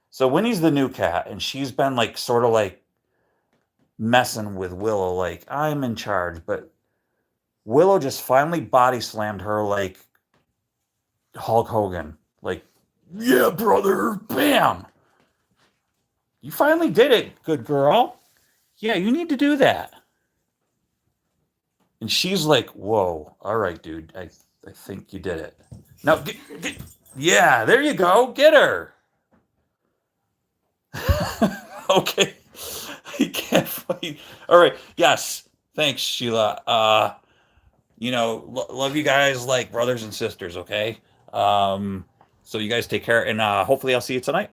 So Winnie's the new cat, and she's been like sort of like messing with Willow, like, I'm in charge. But Willow just finally body slammed her like Hulk Hogan. Like, yeah, brother, bam. You finally did it, good girl. Yeah, you need to do that. And she's like, whoa, all right, dude, I think you did it. Now, yeah, there you go, get her. Okay. You can't fight. All right, yes, thanks, Sheila. Love you guys like brothers and sisters, okay? So you guys take care, and hopefully I'll see you tonight.